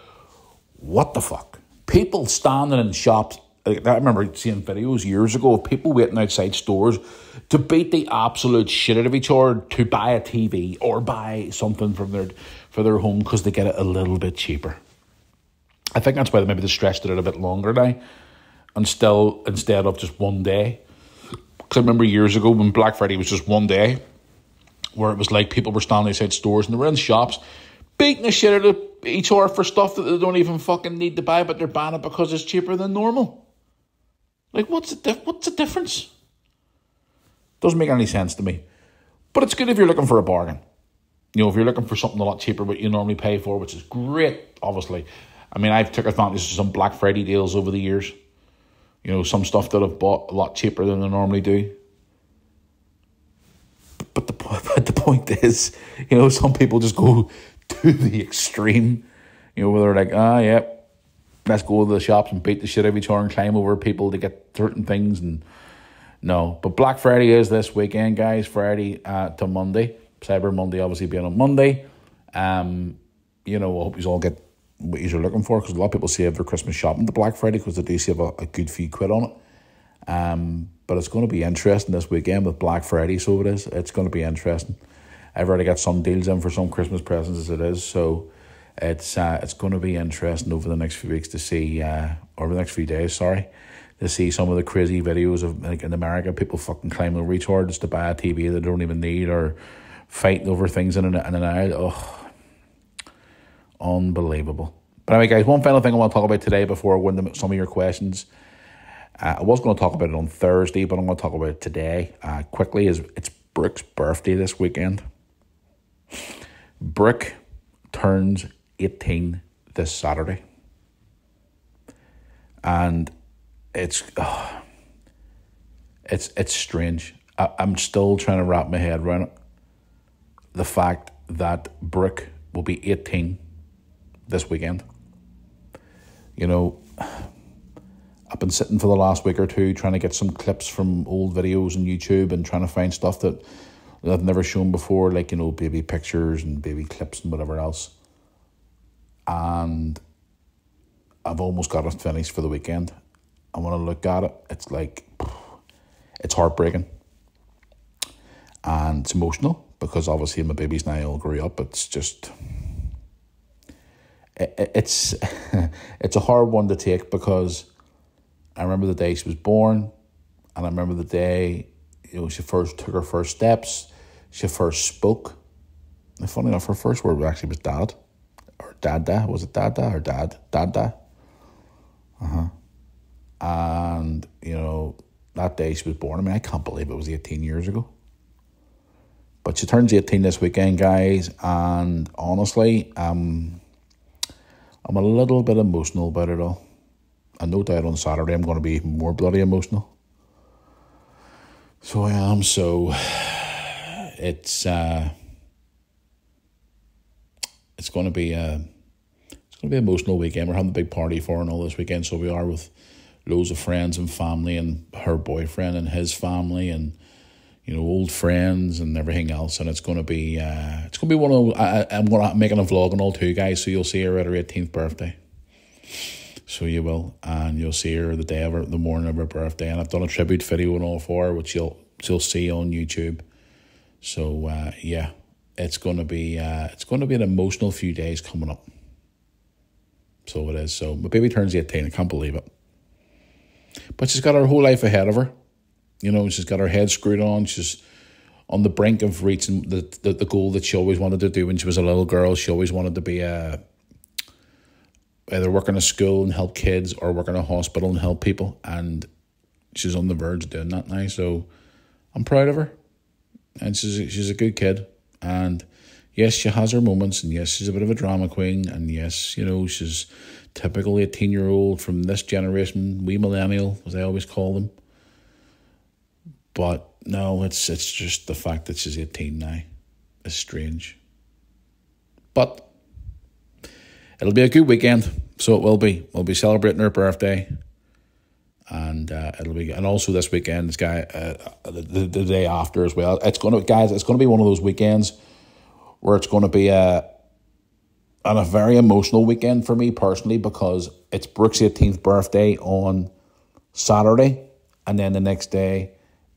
what the fuck? People standing in shops. I remember seeing videos years ago of people waiting outside stores to beat the absolute shit out of each other to buy a TV or buy something for their home because they get it a little bit cheaper. I think that's why maybe they stretched it out a bit longer now and still instead of just one day. Because I remember years ago when Black Friday was just one day where it was like people were standing outside stores and they were in shops beating the shit out of each other for stuff that they don't even fucking need to buy, but they're buying it because it's cheaper than normal. Like, what's the difference? Doesn't make any sense to me. But it's good if you're looking for a bargain. You know, if you're looking for something a lot cheaper what you normally pay for, which is great, obviously. I mean, I've took advantage of some Black Friday deals over the years. You know, some stuff that I've bought a lot cheaper than I normally do. But the point is, you know, some people just go to the extreme. You know, where they're like, yeah, let's go to the shops and beat the shit out of each other and climb over people to get certain things. And no, but Black Friday is this weekend, guys. Friday to Monday. Cyber Monday obviously being on Monday. You know, I hope you all get what you're looking for, because a lot of people save their Christmas shopping to Black Friday because they do save a good few quid on it. But it's going to be interesting this weekend with Black Friday, so it is. It's going to be interesting. I've already got some deals in for some Christmas presents as it is, so it's going to be interesting over the next few weeks to see, or the next few days, to see some of the crazy videos of, like, in America, people fucking climbing over each other just to buy a TV they don't even need, or fighting over things in an aisle. Oh, unbelievable. But anyway, guys, one final thing I want to talk about today before I go into some of your questions. I was going to talk about it on Thursday, but I'm going to talk about it today quickly. It's Brooke's birthday this weekend. Brooke turns 18 this Saturday. And it's strange. I'm still trying to wrap my head around it. The fact that Brooke will be 18 this weekend. You know, I've been sitting for the last week or two trying to get some clips from old videos on YouTube and trying to find stuff that I've never shown before, like, you know, baby pictures and baby clips and whatever else. And I've almost got it finished for the weekend. I want to look at it. It's like, it's heartbreaking. And it's emotional because obviously my babies now all grew up. It's just, it's a hard one to take because I remember the day she was born, and I remember the day, you know, she first took her first steps, she first spoke. And funny enough, her first word actually was dad, or dada. Was it dada or dad? Dada. And, you know, that day she was born, I mean, I can't believe it was 18 years ago. But she turns 18 this weekend, guys, and honestly, I'm a little bit emotional about it all. And no doubt on Saturday I'm going to be more bloody emotional. So I am. So it's going to be an emotional weekend. We're having a big party for her and all this weekend. So we are, with loads of friends and family, and her boyfriend and his family, and, you know, old friends and everything else. And it's going to be one of those. I'm going to make a vlog and all too, guys. So you'll see her at her 18th birthday. So you will, and you'll see her the morning of her birthday. And I've done a tribute video and all for her, which you'll see on YouTube. So yeah, it's going to be an emotional few days coming up. So it is. So my baby turns 18. I can't believe it. But she's got her whole life ahead of her. You know, she's got her head screwed on. She's on the brink of reaching the goal that she always wanted to do when she was a little girl. She always wanted to be either work in a school and help kids or work in a hospital and help people. And she's on the verge of doing that now. So I'm proud of her. And she's a good kid. And yes, she has her moments. And yes, she's a bit of a drama queen. And yes, you know, she's typical 18-year-old from this generation, wee millennial, as I always call them. But no, it's just the fact that she's 18 now is strange. But it'll be a good weekend, so it will be. We'll be celebrating her birthday, and and also this weekend, the day after as well. It's going to be one of those weekends where it's going to be a very emotional weekend for me personally, because it's Brooke's 18th birthday on Saturday, and then the next day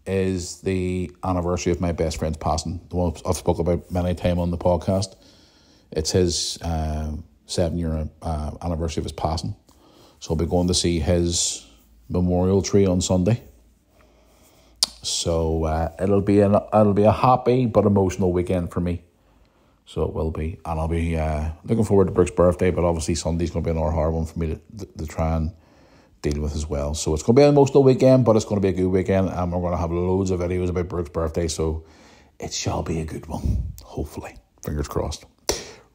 is the anniversary of my best friend's passing, the one I've spoken about many times on the podcast. It's his 7-year anniversary of his passing. So I'll be going to see his memorial tree on Sunday. So it'll be a happy but emotional weekend for me. So it will be. And I'll be looking forward to Brooke's birthday, but obviously Sunday's going to be another hard one for me to try and deal with as well. So it's going to be an emotional weekend, but it's going to be a good weekend, and we're going to have loads of videos about Brooke's birthday, so it shall be a good one, hopefully. Fingers crossed.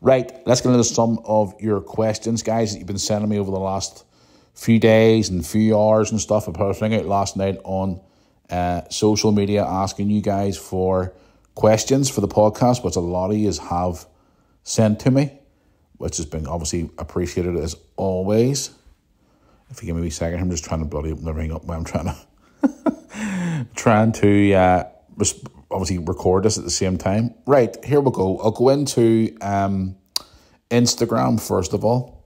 Right, let's get into some of your questions, guys, that you've been sending me over the last few days and few hours and stuff. I put a thing out last night on social media asking you guys for questions for the podcast, which a lot of you have sent to me, which has been obviously appreciated as always. If you give me a second, I'm just trying to bloody open everything up while I'm trying to obviously record this at the same time. Right, here we go. I'll go into Instagram first of all.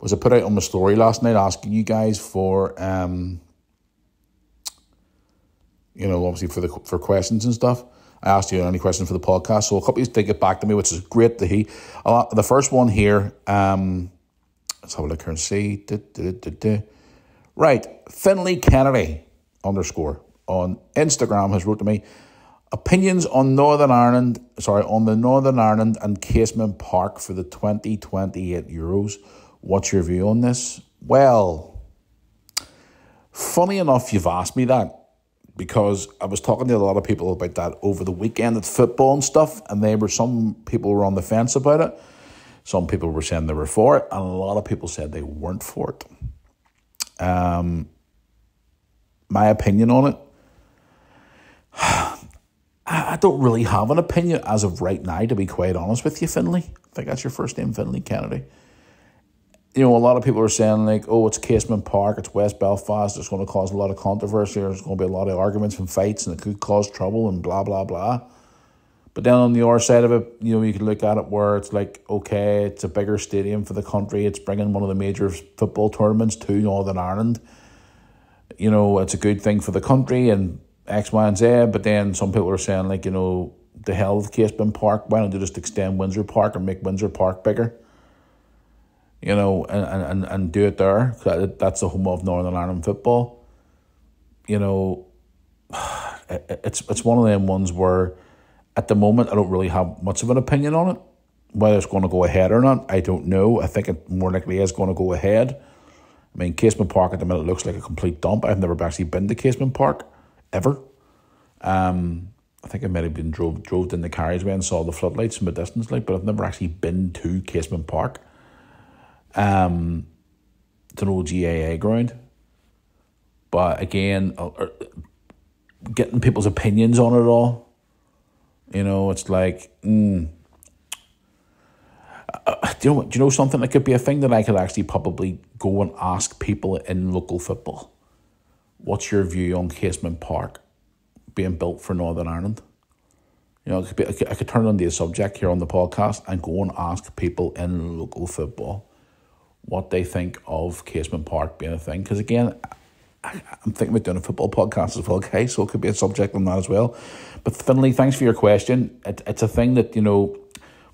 I put out on my story last night asking you guys for obviously for questions and stuff. I asked you any questions for the podcast, so a couple of you did get back to me, which is great to hear. The first one here, let's have a look here and see. Right, Finley Kennedy _ on Instagram has wrote to me, opinions on the Northern Ireland and Casement Park for the 2028 Euros. What's your view on this? Well, funny enough, you've asked me that, because I was talking to a lot of people about that over the weekend at football and stuff, and some people were on the fence about it. Some people were saying they were for it, and a lot of people said they weren't for it. My opinion on it, I don't really have an opinion as of right now, to be quite honest with you, Finley. I think that's your first name, Finley Kennedy. A lot of people are saying, like, oh, it's Casement Park, it's West Belfast, it's going to cause a lot of controversy, there's going to be a lot of arguments and fights, and it could cause trouble and blah, blah, blah. But then on the other side of it, you can look at it where it's like, okay, it's a bigger stadium for the country, it's bringing one of the major football tournaments to Northern Ireland. It's a good thing for the country and X, Y, and Z. But then some people are saying, like, the hell with Casement Park, why don't you just extend Windsor Park and make Windsor Park bigger? And do it there. That's the home of Northern Ireland football. It's one of them ones where, at the moment, I don't really have much of an opinion on it. Whether it's going to go ahead or not, I don't know. I think it more likely is going to go ahead. I mean, Casement Park at the minute looks like a complete dump. I've never actually been to Casement Park, ever. I think I might have been drove in the carriageway and saw the floodlights from a distance, but I've never actually been to Casement Park. It's an old GAA ground. But again, getting people's opinions on it all, it's like, do you know something? It could be a thing that I could actually probably go and ask people in local football. What's your view on Casement Park being built for Northern Ireland? I could turn it into a subject here on the podcast and go and ask people in local football what they think of Casement Park being a thing. Because again, I'm thinking about doing a football podcast as well, guys, so it could be a subject on that as well. But Finley, thanks for your question. It's a thing that,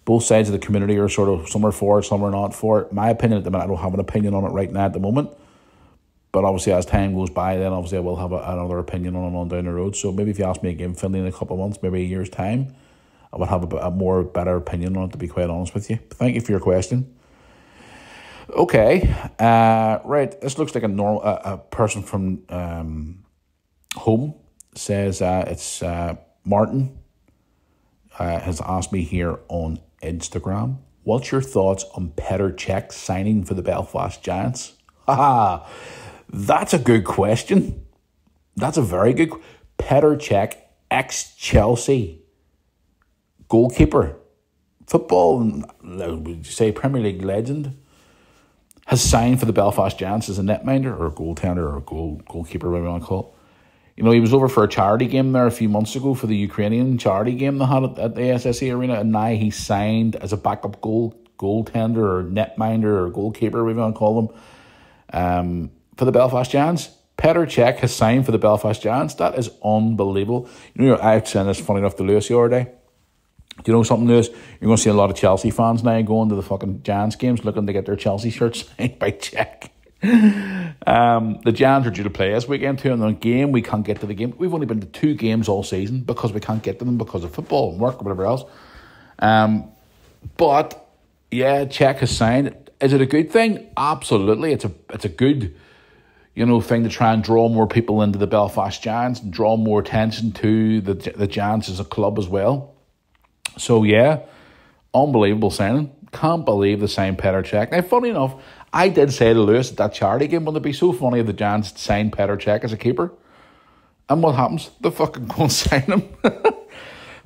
both sides of the community are sort of, some are for it, some are not for it. My opinion at the minute, I don't have an opinion on it right now at the moment. But obviously, as time goes by, then obviously I will have another opinion on it on down the road. So maybe if you ask me again, Finley, in a couple of months, maybe a year's time, I would have a better opinion on it, to be quite honest with you. But thank you for your question. Okay, right. This looks like a person from home. Says it's Martin. Has asked me here on Instagram, what's your thoughts on Petr Cech signing for the Belfast Giants? That's a good question. That's a very good. Petr Cech, ex-Chelsea goalkeeper, football, would you say Premier League legend, has signed for the Belfast Giants as a netminder or a goaltender or a goalkeeper, whatever you want to call it. He was over for a charity game there a few months ago for the Ukrainian charity game they had at the SSE Arena, and now he signed as a backup goaltender or netminder or goalkeeper, whatever you want to call them, for the Belfast Giants. Petr Cech has signed for the Belfast Giants. That is unbelievable. I was saying this, funny enough, to Lewis the other day. Do you know something, Lewis? You're going to see a lot of Chelsea fans now going to the fucking Giants games looking to get their Chelsea shirts signed by Cech. The Giants are due to play this weekend too, and the game we can't get to the game. We've only been to 2 games all season because we can't get to them because of football and work or whatever else. But yeah, Cech has signed. Is it a good thing? Absolutely. It's a good, thing to try and draw more people into the Belfast Giants and draw more attention to the Giants as a club as well. So yeah, unbelievable signing. Can't believe they signed Petr Cech. Now, funny enough, I did say to Lewis at that charity game, wouldn't it be so funny if the Giants signed Petr Cech as a keeper? And what happens? They fucking go and sign him.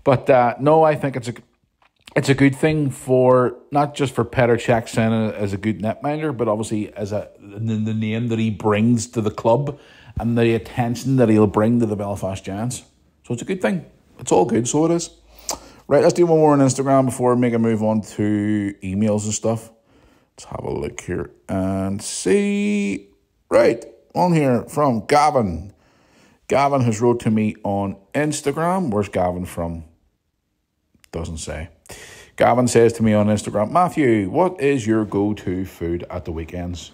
But no, I think it's a good thing for, not just for Petr Cech signing as a good netminder, but obviously as the name that he brings to the club and the attention that he'll bring to the Belfast Giants. So it's a good thing. It's all good, so it is. Right, let's do one more on Instagram before we make a move on to emails and stuff. Let's have a look here and see. Right, one here from Gavin. Gavin has wrote to me on Instagram. Where's Gavin from? Doesn't say. Gavin says to me on Instagram, Matthew, what is your go-to food at the weekends?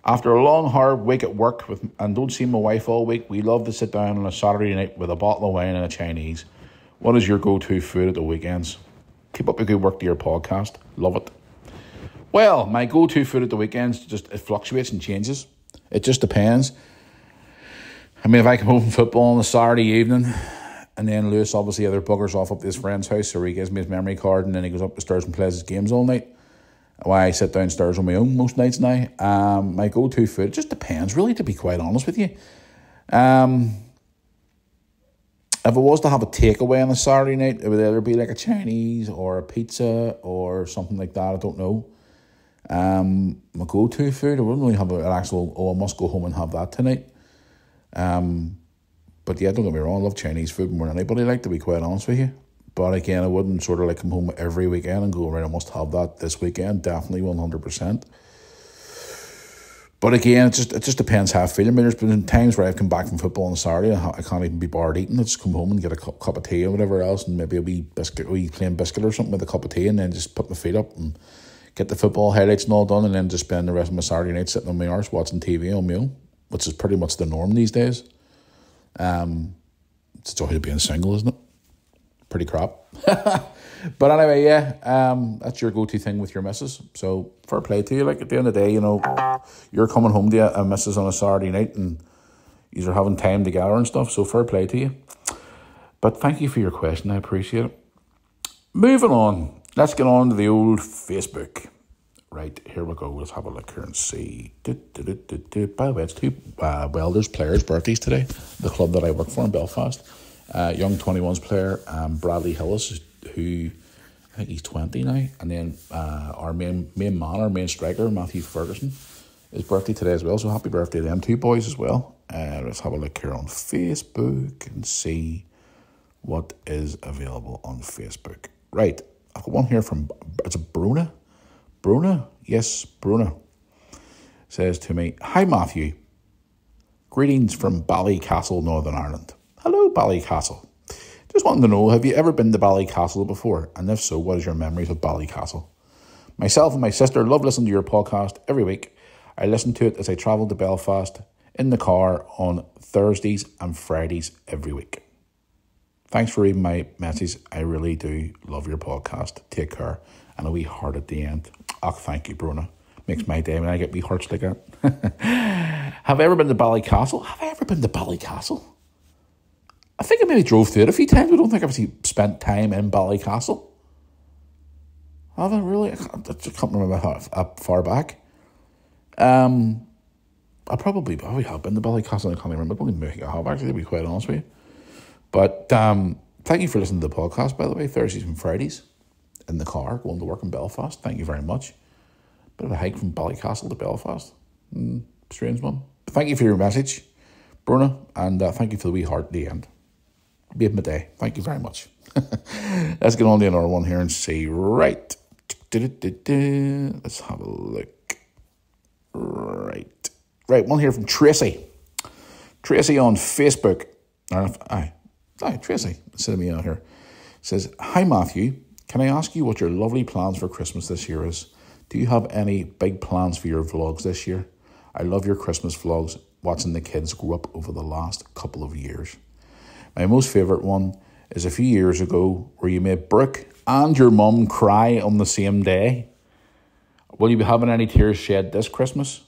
After a long, hard week at work and don't see my wife all week, we love to sit down on a Saturday night with a bottle of wine and a Chinese. What is your go-to food at the weekends? Keep up the good work to your podcast. Love it. Well, my go-to food at the weekends, it fluctuates and changes. It just depends. I mean, if I come home from football on a Saturday evening, and then Lewis obviously either buggers off up to his friend's house or he gives me his memory card and then he goes up the stairs and plays his games all night. Why I sit downstairs on my own most nights now. My go-to food, it just depends really, to be quite honest with you. If it was to have a takeaway on a Saturday night, it would either be like a Chinese or a pizza or something like that. I don't know. My go-to food, I wouldn't really have an actual, I must go home and have that tonight. But yeah, don't get me wrong, I love Chinese food more than anybody, to be quite honest with you. But again, I wouldn't sort of come home every weekend and go, right, I must have that this weekend. Definitely 100%. But again, it just depends how I feel. I mean, there's been times where I've come back from football on Saturday and I can't even be bored eating. I just come home and get a cup of tea or whatever else, and maybe a wee plain biscuit or something with a cup of tea, and then just put my feet up and get the football highlights and all done, and then just spend the rest of my Saturday night sitting on my arse watching TV on my own, which is pretty much the norm these days. It's a joy of being single, isn't it? Pretty crap. But anyway, yeah, that's your go-to thing with your missus. So fair play to you. At the end of the day, you're coming home to a missus on a Saturday night and you're having time together and stuff. So fair play to you. But thank you for your question. I appreciate it. Moving on. Let's get on to the old Facebook. Right, here we go. Let's have a look here and see. By the way, it's two Welders players' birthdays today. The club that I work for in Belfast. Young 21s player, Bradley Hillis, who I think he's 20 now. And then our main striker, Matthew Ferguson, his birthday today as well. So happy birthday to them two boys as well. Let's have a look here on Facebook and see what is available on Facebook. Right, I've got one here from, it's a Bruna. Bruna? Yes, Bruna. Says to me, "Hi Matthew. Greetings from Ballycastle, Northern Ireland." Hello, Ballycastle. Just wanted to know, have you ever been to Ballycastle before? And if so, what is your memories of Ballycastle? Myself and my sister love listening to your podcast every week. I listen to it as I travel to Belfast in the car on Thursdays and Fridays every week. Thanks for reading my message. I really do love your podcast. Take care. And a wee heart at the end. Oh, thank you, Bruna. Makes my day when I get wee hearts like that. Have I ever been to Ballycastle? Have I ever been to Ballycastle? I think I maybe drove through it a few times. I don't think I've actually spent time in Ballycastle. Have I really? I can't remember how far back. I probably have been to Ballycastle. I can't remember. I don't even think I have, actually, to be quite honest with you. But thank you for listening to the podcast, by the way. Thursdays and Fridays in the car, going to work in Belfast. Thank you very much. Bit of a hike from Ballycastle to Belfast. Strange one. But thank you for your message, Bruna, and thank you for the wee heart at the end. Made my day. Thank you very much. Let's get on to another one here and see. Right. Let's have a look. Right, one here from Tracy. Tracy on Facebook. Tracy, send me out here. Says, "Hi Matthew, can I ask you what your lovely plans for Christmas this year is? Do you have any big plans for your vlogs this year? I love your Christmas vlogs, watching the kids grow up over the last couple of years. My most favourite one is a few years ago where you made Brooke and your mum cry on the same day. Will you be having any tears shed this Christmas?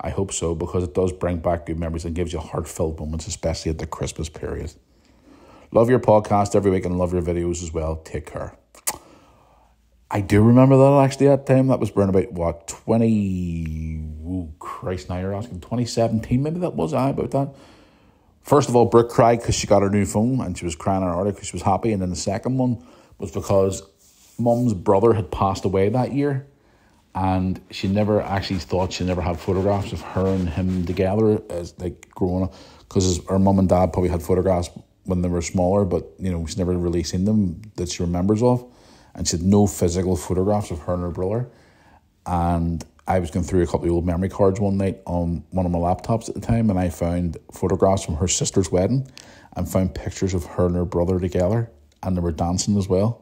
I hope so, because it does bring back good memories and gives you heart-filled moments, especially at the Christmas period. Love your podcast every week and love your videos as well. Take care." I do remember that actually at that time. That was around about, 2017 maybe that was, about that. First of all, Brooke cried because she got her new phone and she was crying out because she was happy. And then the second one was because Mum's brother had passed away that year. And she never actually thought she never had photographs of her and him together as growing up. Because her mum and dad probably had photographs when they were smaller, but she's never really seen them that she remembers of. And she had no physical photographs of her and her brother. And I was going through a couple of old memory cards one night on one of my laptops at the time, and I found photographs from her sister's wedding and found pictures of her and her brother together, and they were dancing as well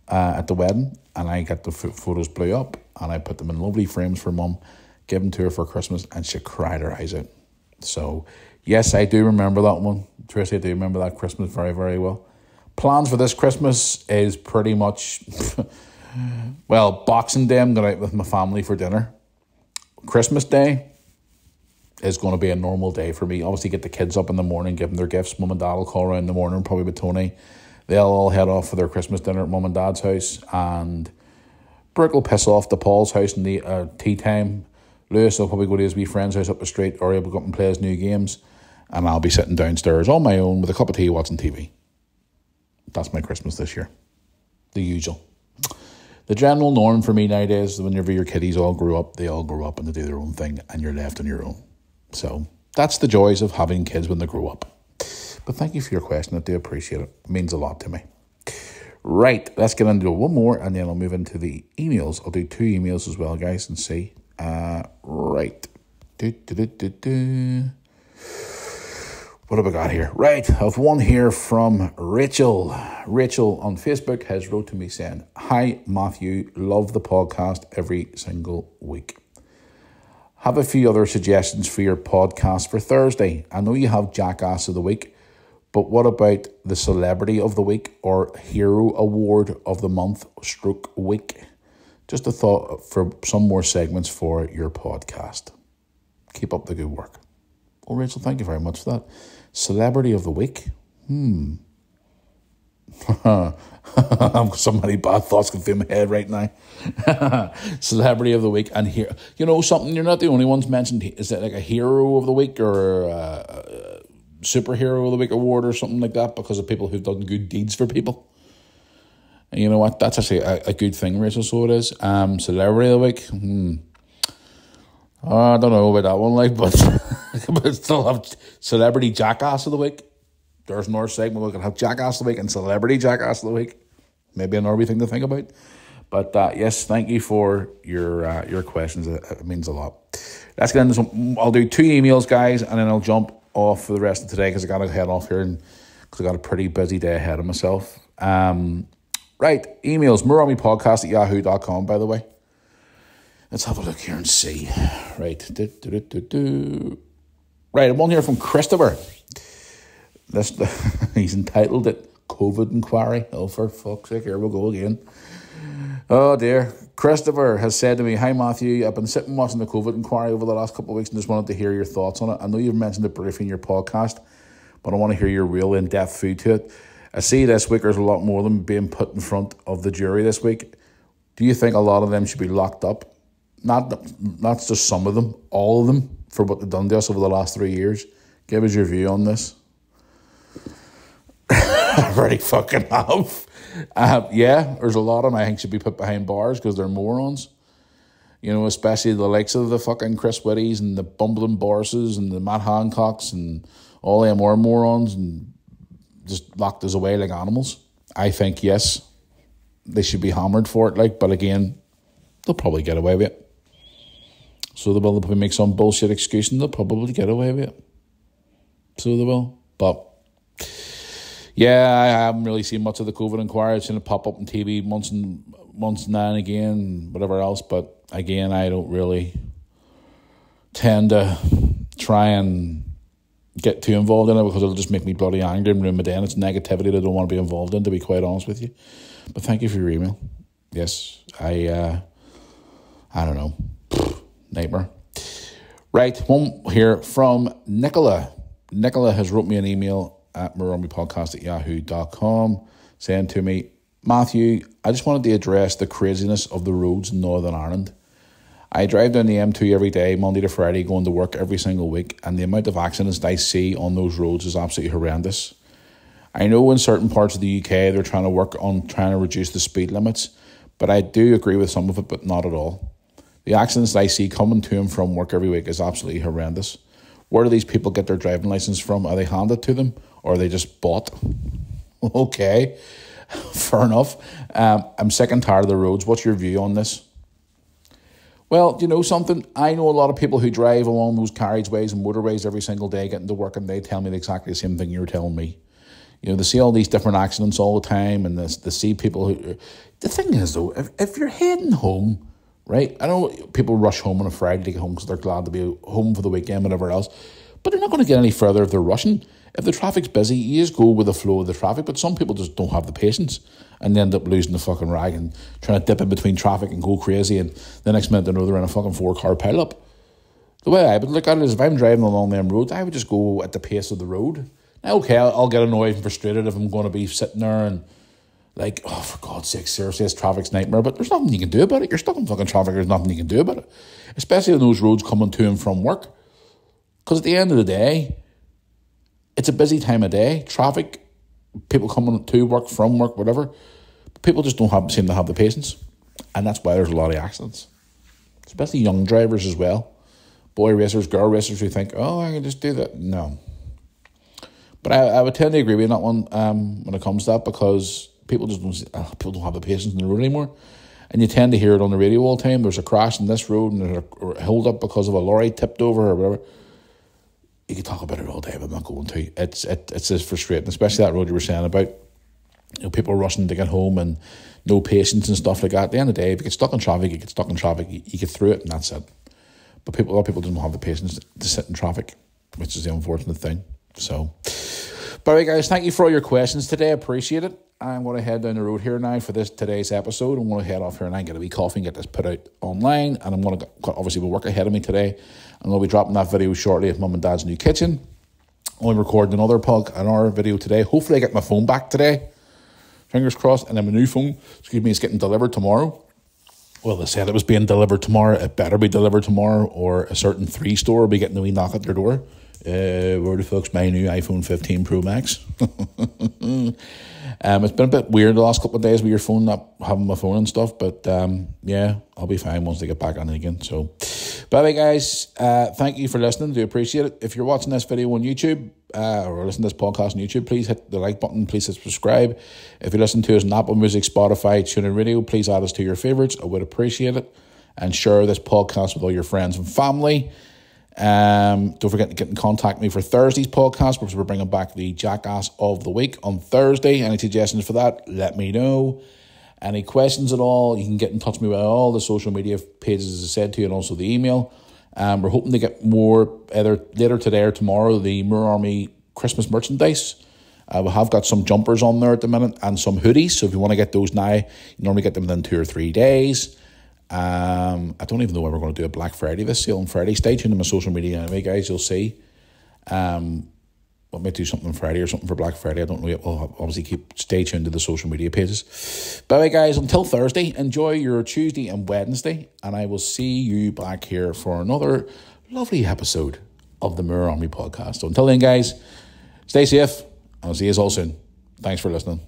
at the wedding. And I got the photos blew up and I put them in lovely frames for Mum, give them to her for Christmas, and she cried her eyes out. So, yes, I do remember that one. Tracy, I do remember that Christmas very, very well. Plans for this Christmas is pretty much, well, Boxing Day, I'm going out with my family for dinner. Christmas Day is going to be a normal day for me. Obviously, get the kids up in the morning, give them their gifts. Mum and Dad will call around in the morning, probably with Tony. They'll all head off for their Christmas dinner at Mum and Dad's house, and Brooke will piss off to Paul's house in the tea time. Lewis will probably go to his wee friend's house up the street, or he'll go up and play his new games, and I'll be sitting downstairs on my own with a cup of tea watching TV. That's my Christmas this year. The usual. The general norm for me nowadays is whenever your kiddies all grow up, they all grow up and they do their own thing, and you're left on your own. So that's the joys of having kids when they grow up. But thank you for your question. I do appreciate it. It means a lot to me. Right, let's get into one more, and then I'll move into the emails. I'll do 2 emails as well, guys, and see. Right. What have I got here? Right, I've one here from Rachel. Rachel on Facebook has wrote to me saying, "Hi, Matthew, love the podcast every single week. Have a few other suggestions for your podcast for Thursday. I know you have Jackass of the Week, but what about the Celebrity of the Week or Hero Award of the Month / week? Just a thought for some more segments for your podcast. Keep up the good work." Well, Rachel, thank you very much for that. Celebrity of the Week? So many bad thoughts going through my head right now. Celebrity of the Week, and here, you know something, you're not the only ones mentioned. Is it like a Hero of the Week or a Superhero of the Week award or something like that because of people who've done good deeds for people? And you know what? That's actually a good thing, Rachel, so it is. Celebrity of the Week? I don't know about that one, like, but still have Celebrity Jackass of the Week. There's another segment we can have Jackass of the Week and Celebrity Jackass of the Week. Maybe another thing to think about. But yes, thank you for your questions. It means a lot. Let's get into some. I'll do 2 emails, guys, and then I'll jump off for the rest of today because I got to head off here because I got a pretty busy day ahead of myself. Right, emails, moorarmypodcast@yahoo.com, by the way. Let's have a look here and see. Right. Right, one here from Christopher. He's entitled it COVID Inquiry. Oh, for fuck's sake, here we go again. Oh, dear. Christopher has said to me, "Hi, Matthew. I've been sitting watching the COVID Inquiry over the last couple of weeks and just wanted to hear your thoughts on it. I know you've mentioned it briefly in your podcast, but I want to hear your real in-depth view to it. I see this week there's a lot more of them being put in front of the jury this week. Do you think a lot of them should be locked up? Not just some of them, all of them, for what they've done to us over the last 3 years. Give us your view on this." I already fucking have. Yeah, there's a lot of them I think should be put behind bars because they're morons. You know, especially the likes of the fucking Chris Whitties and the bumbling Borses and the Matt Hancocks and all them more morons and just locked us away like animals. I think, yes, they should be hammered for it, like, but again, they'll probably get away with it. So they will probably make some bullshit excuse and they'll probably get away with it. So they will. But yeah, I haven't really seen much of the COVID Inquiry. I've seen it pop up on TV once now and again, whatever else. But again, I don't really tend to try and get too involved in it because it'll just make me bloody angry and ruin my day. And it's negativity that I don't want to be involved in, to be quite honest with you. But thank you for your email. Yes, I don't know. Nightmare. Right, one here from Nicola. Nicola has wrote me an email at moorarmypodcast@yahoo.com saying to me, "Matthew, I just wanted to address the craziness of the roads in Northern Ireland. I drive down the M2 every day, Monday to Friday, going to work every single week, and the amount of accidents that I see on those roads is absolutely horrendous. I know in certain parts of the UK they're trying to work on trying to reduce the speed limits, but I do agree with some of it, but not at all. The accidents that I see coming to and from work every week is absolutely horrendous. Where do these people get their driving license from? Are they handed to them or are they just bought?" Okay, fair enough. I'm sick and tired of the roads. What's your view on this? Well, do you know something? I know a lot of people who drive along those carriageways and motorways every single day getting to work, and they tell me exactly the same thing you're telling me. You know, they see all these different accidents all the time, and they see people who... The thing is, though, if you're heading home, right? I know people rush home on a Friday to get home because they're glad to be home for the weekend, whatever else. But they're not going to get any further if they're rushing. If the traffic's busy, you just go with the flow of the traffic. But some people just don't have the patience and they end up losing the fucking rag and trying to dip in between traffic and go crazy. And the next minute they know they're in a fucking 4-car pile-up. The way I would look at it is if I'm driving along them roads, I would just go at the pace of the road. Now, okay, I'll get annoyed and frustrated if I'm going to be sitting there and like, oh, for God's sake, seriously, it's traffic's nightmare. But there's nothing you can do about it. You're stuck in fucking traffic. There's nothing you can do about it. Especially on those roads coming to and from work. Because at the end of the day, it's a busy time of day. Traffic, people coming to work, from work, whatever. People just don't seem to have the patience. And that's why there's a lot of accidents. Especially young drivers as well. Boy racers, girl racers who think, oh, I can just do that. No. But I would tend to agree with that one when it comes to that, because people don't have the patience in the road anymore. And you tend to hear it on the radio all the time. There's a crash in this road and there's a hold up because of a lorry tipped over or whatever. You could talk about it all day, but I'm not going to. It's just frustrating, especially that road you were saying about. You know, people rushing to get home and no patience and stuff like that. At the end of the day, if you get stuck in traffic, you get stuck in traffic. You get through it and that's it. But a lot of people don't have the patience to sit in traffic, which is the unfortunate thing. So, by the way, guys, thank you for all your questions today. I appreciate it. I'm going to head down the road here now for today's episode. I'm going to head off here and I get a wee coffee and get this put out online. And I'm going to, obviously, we'll work ahead of me today. I'm going to be dropping that video shortly of Mum and Dad's new kitchen. I'm recording another video today. Hopefully, I get my phone back today. Fingers crossed. And then my new phone, it's getting delivered tomorrow. Well, they said it was being delivered tomorrow. It better be delivered tomorrow, or a certain 3 store will be getting a wee knock at their door. Where the fuck's my new iPhone 15 Pro Max? It's been a bit weird the last couple of days with your phone, not having my phone and stuff, but yeah, I'll be fine once they get back on it again. So, by the way, guys, thank you for listening. Do appreciate it. If you're watching this video on YouTube or listening to this podcast on YouTube, please hit the like button. Please hit subscribe. If you listen to us on Apple Music, Spotify, TuneIn Radio, please add us to your favorites. I would appreciate it. And share this podcast with all your friends and family. Don't forget to get in contact with me for Thursday's podcast, because we're bringing back the Jackass of the Week on Thursday. Any suggestions for that, let me know. Any questions at all, you can get in touch with me with all the social media pages, as I said to you, and also the email. We're hoping to get more either later today or tomorrow, the Moore Army Christmas merchandise. We have got some jumpers on there at the minute and some hoodies, so if you want to get those now, you normally get them within 2 or 3 days. I don't even know when we're going to do a Black Friday, this sale on Friday. Stay tuned to my social media anyway, guys, you'll see. We might do something on Friday or something for Black Friday. I don't know yet. We'll obviously stay tuned to the social media pages. By the way, guys, until Thursday, enjoy your Tuesday and Wednesday, and I will see you back here for another lovely episode of the Moore Army podcast. So until then, guys, stay safe. I'll see you all soon. Thanks for listening.